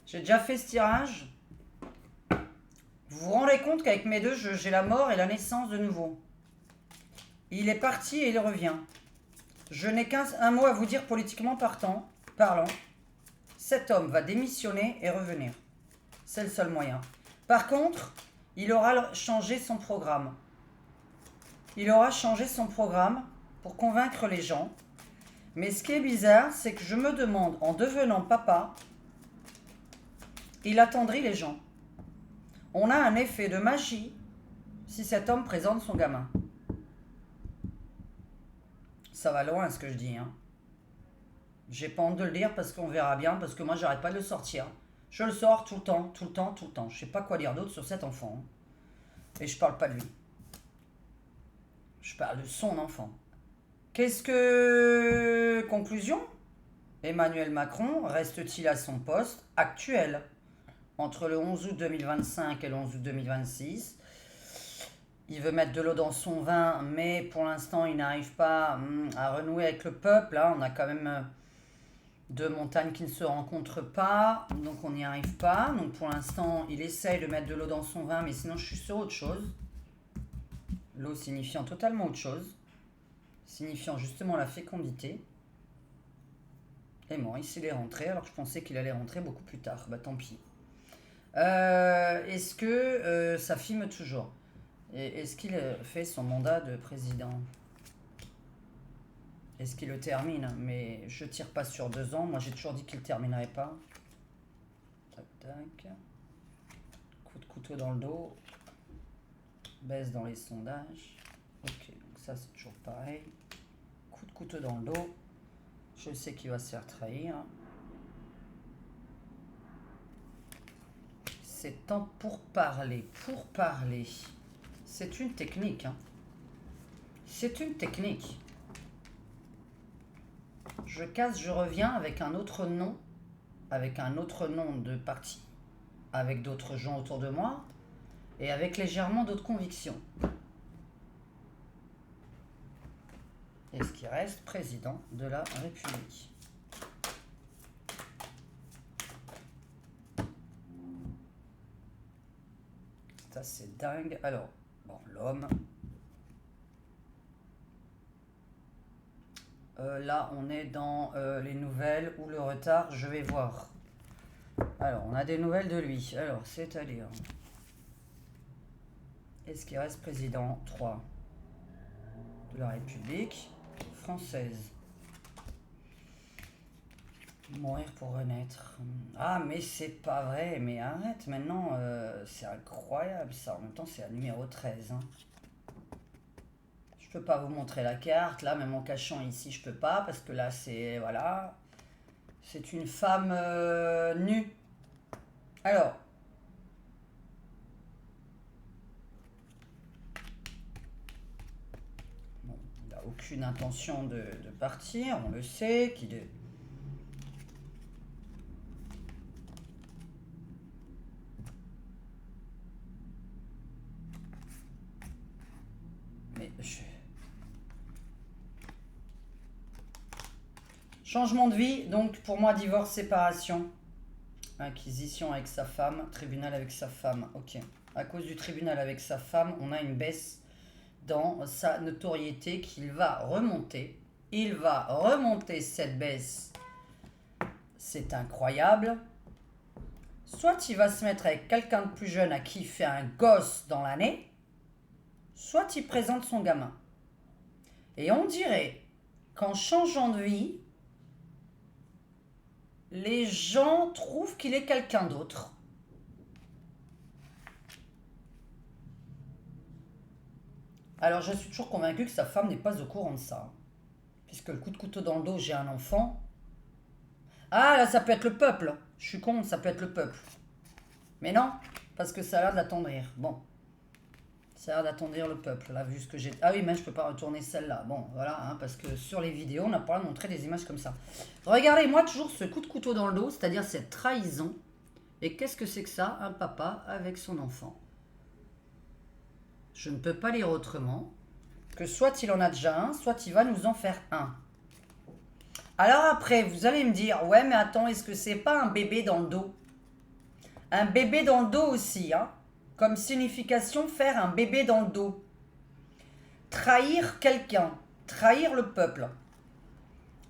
J'ai déjà fait ce tirage. Vous vous rendez compte qu'avec mes deux, j'ai la mort et la naissance de nouveau. Il est parti et il revient. Je n'ai qu'un mot à vous dire politiquement parlant. Cet homme va démissionner et revenir. C'est le seul moyen. Par contre, il aura changé son programme. Il aura changé son programme pour convaincre les gens. Mais ce qui est bizarre, c'est que je me demande, en devenant papa, il attendrit les gens. On a un effet de magie si cet homme présente son gamin. Ça va loin ce que je dis, hein. J'ai pas honte de le dire parce qu'on verra bien, parce que moi j'arrête pas de le sortir. Je le sors tout le temps. Je sais pas quoi dire d'autre sur cet enfant. Et je parle pas de lui. Je parle de son enfant. Qu'est-ce que... Conclusion ? Emmanuel Macron reste-t-il à son poste actuel ? Entre le 11 août 2025 et le 11 août 2026. Il veut mettre de l'eau dans son vin, mais pour l'instant, il n'arrive pas à renouer avec le peuple. Là, on a quand même deux montagnes qui ne se rencontrent pas, donc on n'y arrive pas. Donc pour l'instant, il essaye de mettre de l'eau dans son vin, mais sinon, je suis sur autre chose. L'eau signifiant totalement autre chose, signifiant justement la fécondité. Et Maurice, il est rentré, alors que je pensais qu'il allait rentrer beaucoup plus tard. Bah tant pis. Est-ce que ça filme toujours? Est-ce qu'il fait son mandat de président? Est-ce qu'il le termine? Mais je tire pas sur 2 ans. Moi, j'ai toujours dit qu'il ne terminerait pas. Tac, tac. Coup de couteau dans le dos. Baisse dans les sondages. Ok, donc ça, c'est toujours pareil. Coup de couteau dans le dos. Je sais qu'il va se faire trahir. C'est temps pour parler. Pour parler. C'est une technique. Hein. C'est une technique. Je casse, je reviens avec un autre nom. Avec un autre nom de parti. Avec d'autres gens autour de moi. Et avec légèrement d'autres convictions. Est-ce qu'il reste président de la République? Ça, c'est dingue. Alors, bon, l'homme. Là, on est dans les nouvelles ou le retard. Je vais voir. Alors, on a des nouvelles de lui. Alors, c'est-à-dire... Est-ce qu'il reste président 3 de la République française? Mourir pour renaître. Ah, mais c'est pas vrai. Mais arrête, maintenant, c'est incroyable ça. En même temps, c'est la numéro 13. Hein. Je peux pas vous montrer la carte. Là, même en cachant ici, je peux pas. Parce que là, c'est... Voilà. C'est une femme nue. Alors... Bon, il n'a aucune intention de partir. On le sait. Qu'il est... Mais Changement de vie, donc pour moi, divorce, séparation, acquisition avec sa femme, tribunal avec sa femme. Ok. À cause du tribunal avec sa femme, on a une baisse dans sa notoriété qu'il va remonter. Il va remonter cette baisse. C'est incroyable. Soit il va se mettre avec quelqu'un de plus jeune à qui il fait un gosse dans l'année. soit il présente son gamin. Et on dirait qu'en changeant de vie, les gens trouvent qu'il est quelqu'un d'autre. Alors je suis toujours convaincue que sa femme n'est pas au courant de ça. Puisque le coup de couteau dans le dos, j'ai un enfant. Ah là, ça peut être le peuple. Je suis con, ça peut être le peuple. Mais non, parce que ça a l'air d'attendrir. Bon. Ça a l'air d'attendrir le peuple, là, vu ce que j'ai... Ah oui, mais je peux pas retourner celle-là. Bon, voilà, hein, parce que sur les vidéos, on n'a pas le droit de montrer des images comme ça. Regardez-moi toujours ce coup de couteau dans le dos, c'est-à-dire cette trahison. Et qu'est-ce que c'est que ça? Un papa avec son enfant. Je ne peux pas lire autrement que soit il en a déjà un, soit il va nous en faire un. Alors après, vous allez me dire, ouais, mais attends, est-ce que c'est pas un bébé dans le dos? Un bébé dans le dos aussi, hein? Comme signification, faire un bébé dans le dos. Trahir quelqu'un, trahir le peuple.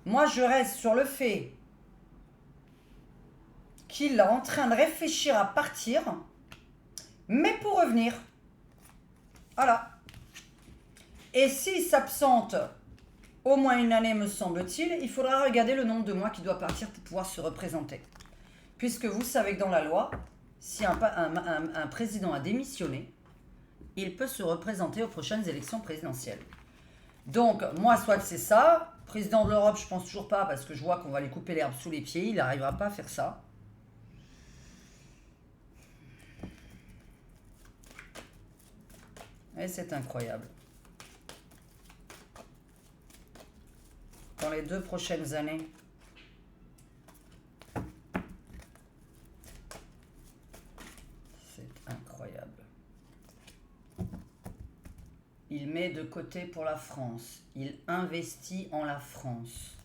Moi, je reste sur le fait qu'il est en train de réfléchir à partir, mais pour revenir. Voilà. Et s'il s'absente au moins une année, me semble-t-il, il faudra regarder le nombre de mois qu'il doit partir pour pouvoir se représenter. Puisque vous savez que dans la loi, si un président a démissionné, il peut se représenter aux prochaines élections présidentielles. Donc, moi, soit c'est ça. Président de l'Europe, je pense toujours pas, parce que je vois qu'on va lui couper l'herbe sous les pieds. Il n'arrivera pas à faire ça. Et c'est incroyable. Dans les 2 prochaines années, c'est incroyable. Il met de côté pour la France. Il investit en la France.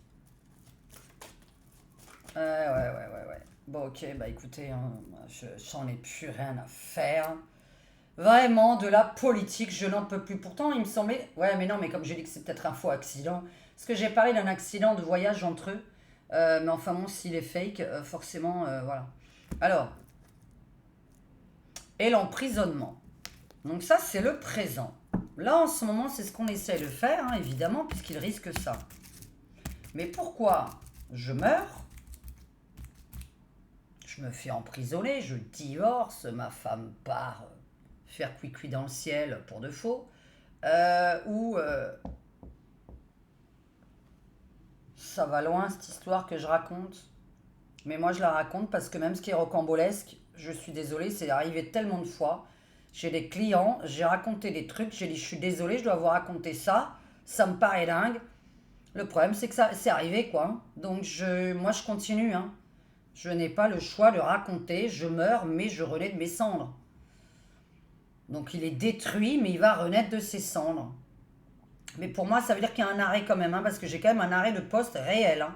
Ouais. Bon, ok, bah écoutez, hein, j'en ai plus rien à faire. Vraiment, de la politique, je n'en peux plus. Pourtant, il me semblait... Ouais, mais non, mais comme j'ai dit que c'est peut-être un faux accident. Parce que j'ai parlé d'un accident de voyage entre eux. Mais enfin bon, s'il est fake, forcément, voilà. Alors, et l'emprisonnement. Donc ça, c'est le présent. Là, en ce moment, c'est ce qu'on essaie de faire, hein, évidemment, puisqu'il risque ça. Mais pourquoi je meurs? Je me fais emprisonner, je divorce, ma femme part faire cuicui dans le ciel pour de faux. Ça va loin, cette histoire que je raconte. Mais moi, je la raconte parce que même ce qui est rocambolesque, je suis désolée, c'est arrivé tellement de fois. J'ai des clients, j'ai raconté des trucs, j'ai dit, je suis désolée, je dois vous raconter ça. Ça me paraît dingue. Le problème, c'est que ça, c'est arrivé, quoi. Donc, moi, je continue, hein. Je n'ai pas le choix de raconter. Je meurs, mais je renais de mes cendres. Donc, il est détruit, mais il va renaître de ses cendres. Mais pour moi, ça veut dire qu'il y a un arrêt quand même, hein, parce que j'ai quand même un arrêt de poste réel. Hein.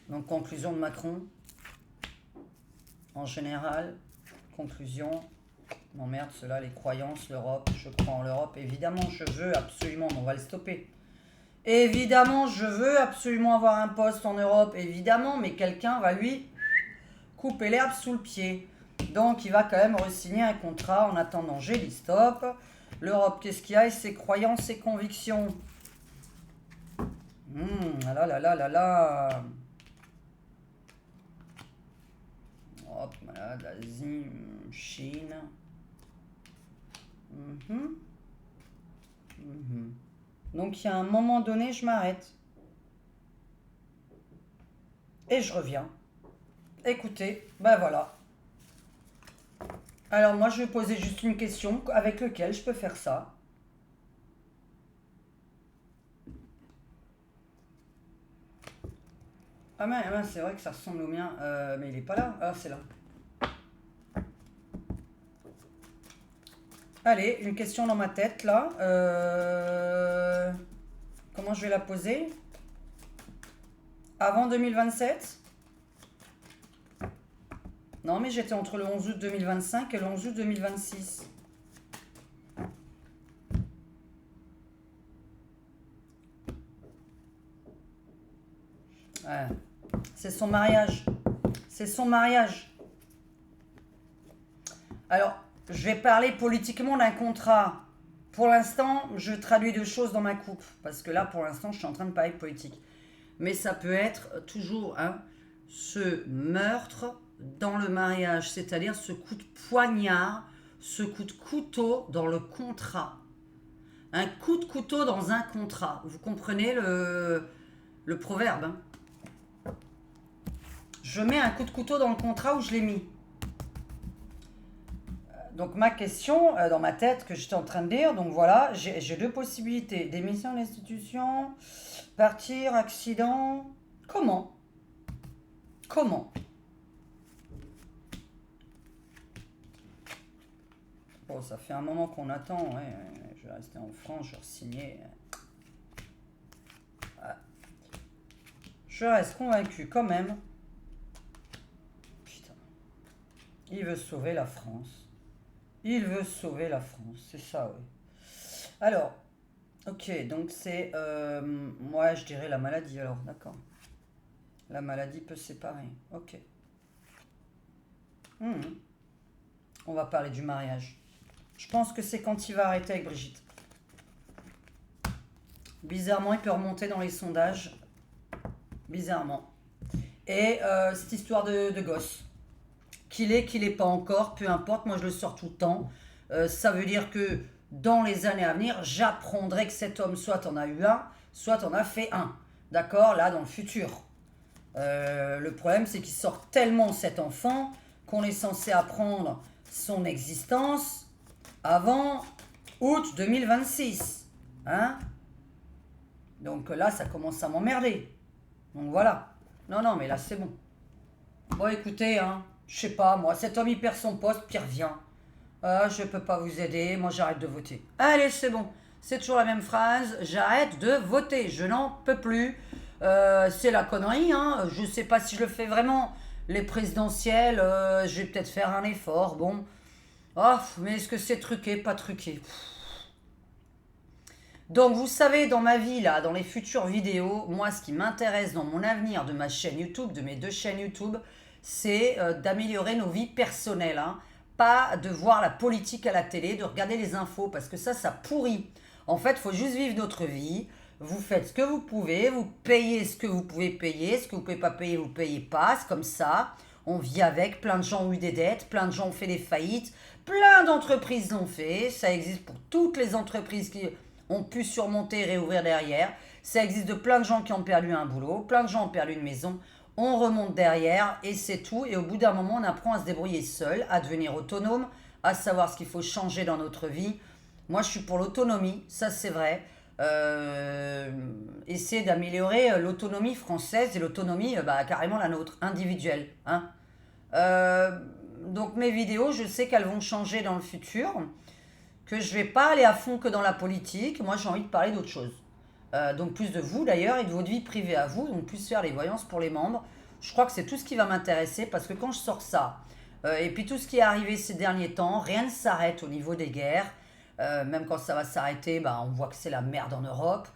Donc, conclusion de Macron. En général, conclusion. Non, merde, cela, les croyances, l'Europe. Je crois en l'Europe. Évidemment, je veux absolument, mais on va le stopper. Évidemment, je veux absolument avoir un poste en Europe, évidemment, mais quelqu'un va lui couper l'herbe sous le pied. Donc, il va quand même re-signer un contrat en attendant. J'ai dit stop. L'Europe, qu'est-ce qu'il y a? Et ses croyances, ses convictions. Là. Hop, voilà, l'Asie, Chine. Donc, il y a un moment donné, je m'arrête. Et je reviens. Écoutez, ben voilà. Alors, moi, je vais poser juste une question avec laquelle je peux faire ça. Ah, mais c'est vrai que ça ressemble au mien. Mais il est pas là. Ah, c'est là. Allez, une question dans ma tête, là. Comment je vais la poser? Avant 2027? Non, mais j'étais entre le 11 août 2025 et le 11 août 2026. Ouais. C'est son mariage. C'est son mariage. Alors, je vais parler politiquement d'un contrat. Pour l'instant, je traduis deux choses dans ma coupe. Parce que là, pour l'instant, je suis en train de parler de politique. Mais ça peut être toujours ce meurtre dans le mariage. C'est-à-dire ce coup de poignard, ce coup de couteau dans le contrat. Un coup de couteau dans un contrat. Vous comprenez le proverbe, hein? Je mets un coup de couteau dans le contrat où je l'ai mis. Donc ma question, dans ma tête, que j'étais en train de dire, donc voilà, j'ai deux possibilités. Démission de l'institution, partir, accident. Comment? Comment? Bon, ça fait un moment qu'on attend, ouais. Je vais rester en France, je vais signer. Je reste convaincu quand même. Putain. Il veut sauver la France. Il veut sauver la France, c'est ça, oui. Alors, ok, donc c'est... moi, je dirais la maladie, alors, d'accord. La maladie peut séparer, ok. On va parler du mariage. Je pense que c'est quand il va arrêter avec Brigitte. Bizarrement, il peut remonter dans les sondages. Bizarrement. Et cette histoire de gosse. Qu'il est pas encore, peu importe, moi je le sors tout le temps. Ça veut dire que dans les années à venir, j'apprendrai que cet homme soit en a eu un, soit en a fait un. D'accord? Là, dans le futur. Le problème, c'est qu'il sort tellement cet enfant qu'on est censé apprendre son existence avant août 2026. Hein? Donc là, ça commence à m'emmerder. Donc voilà. Non, mais là, c'est bon. Bon, écoutez, je sais pas, moi, cet homme, il perd son poste, puis il revient. Je peux pas vous aider, moi, j'arrête de voter. Allez, c'est bon. C'est toujours la même phrase, j'arrête de voter, je n'en peux plus. C'est la connerie, je sais pas si je le fais vraiment. Les présidentielles, je vais peut-être faire un effort, bon. Oh, mais est-ce que c'est truqué, pas truqué? Donc vous savez, dans ma vie, là, dans les futures vidéos, moi ce qui m'intéresse dans mon avenir de ma chaîne YouTube, de mes deux chaînes YouTube, c'est d'améliorer nos vies personnelles. Pas de voir la politique à la télé, de regarder les infos, parce que ça pourrit. En fait, il faut juste vivre notre vie. Vous faites ce que vous pouvez, vous payez ce que vous pouvez payer, ce que vous ne pouvez pas payer, vous ne payez pas, c'est comme ça. On vit avec, plein de gens ont eu des dettes, plein de gens ont fait des faillites, plein d'entreprises l'ont fait, ça existe pour toutes les entreprises qui ont pu surmonter et réouvrir derrière. Ça existe de plein de gens qui ont perdu un boulot, plein de gens ont perdu une maison. On remonte derrière et c'est tout. Et au bout d'un moment, on apprend à se débrouiller seul, à devenir autonome, à savoir ce qu'il faut changer dans notre vie. Moi, je suis pour l'autonomie, ça c'est vrai. Essayer d'améliorer l'autonomie française et l'autonomie, carrément la nôtre, individuelle. Donc mes vidéos, je sais qu'elles vont changer dans le futur, que je vais pas aller à fond que dans la politique. Moi, j'ai envie de parler d'autre chose. Donc plus de vous d'ailleurs et de votre vie privée à vous, donc plus faire les voyances pour les membres. Je crois que c'est tout ce qui va m'intéresser parce que quand je sors ça, et puis tout ce qui est arrivé ces derniers temps, rien ne s'arrête au niveau des guerres. Même quand ça va s'arrêter, on voit que c'est la merde en Europe.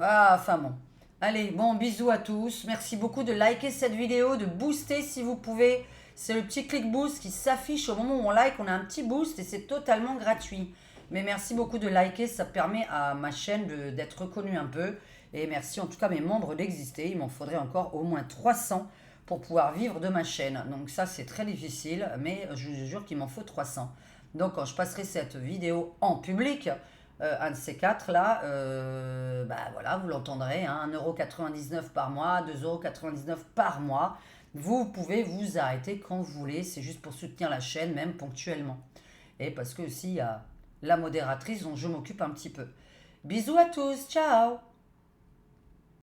Enfin bon. Allez, bon, bisous à tous. Merci beaucoup de liker cette vidéo, de booster si vous pouvez. C'est le petit click boost qui s'affiche au moment où on like. On a un petit boost et c'est totalement gratuit. Mais merci beaucoup de liker, ça permet à ma chaîne d'être reconnue un peu. Et merci en tout cas à mes membres d'exister. Il m'en faudrait encore au moins 300 pour pouvoir vivre de ma chaîne. Donc ça c'est très difficile, mais je vous jure qu'il m'en faut 300. Donc quand je passerai cette vidéo en public, un de ces quatre là, voilà, vous l'entendrez, 1,99 € par mois, 2,99 € par mois. Vous pouvez vous arrêter quand vous voulez, c'est juste pour soutenir la chaîne, même ponctuellement. Et parce que aussi il y a la modératrice dont je m'occupe un petit peu. Bisous à tous, ciao!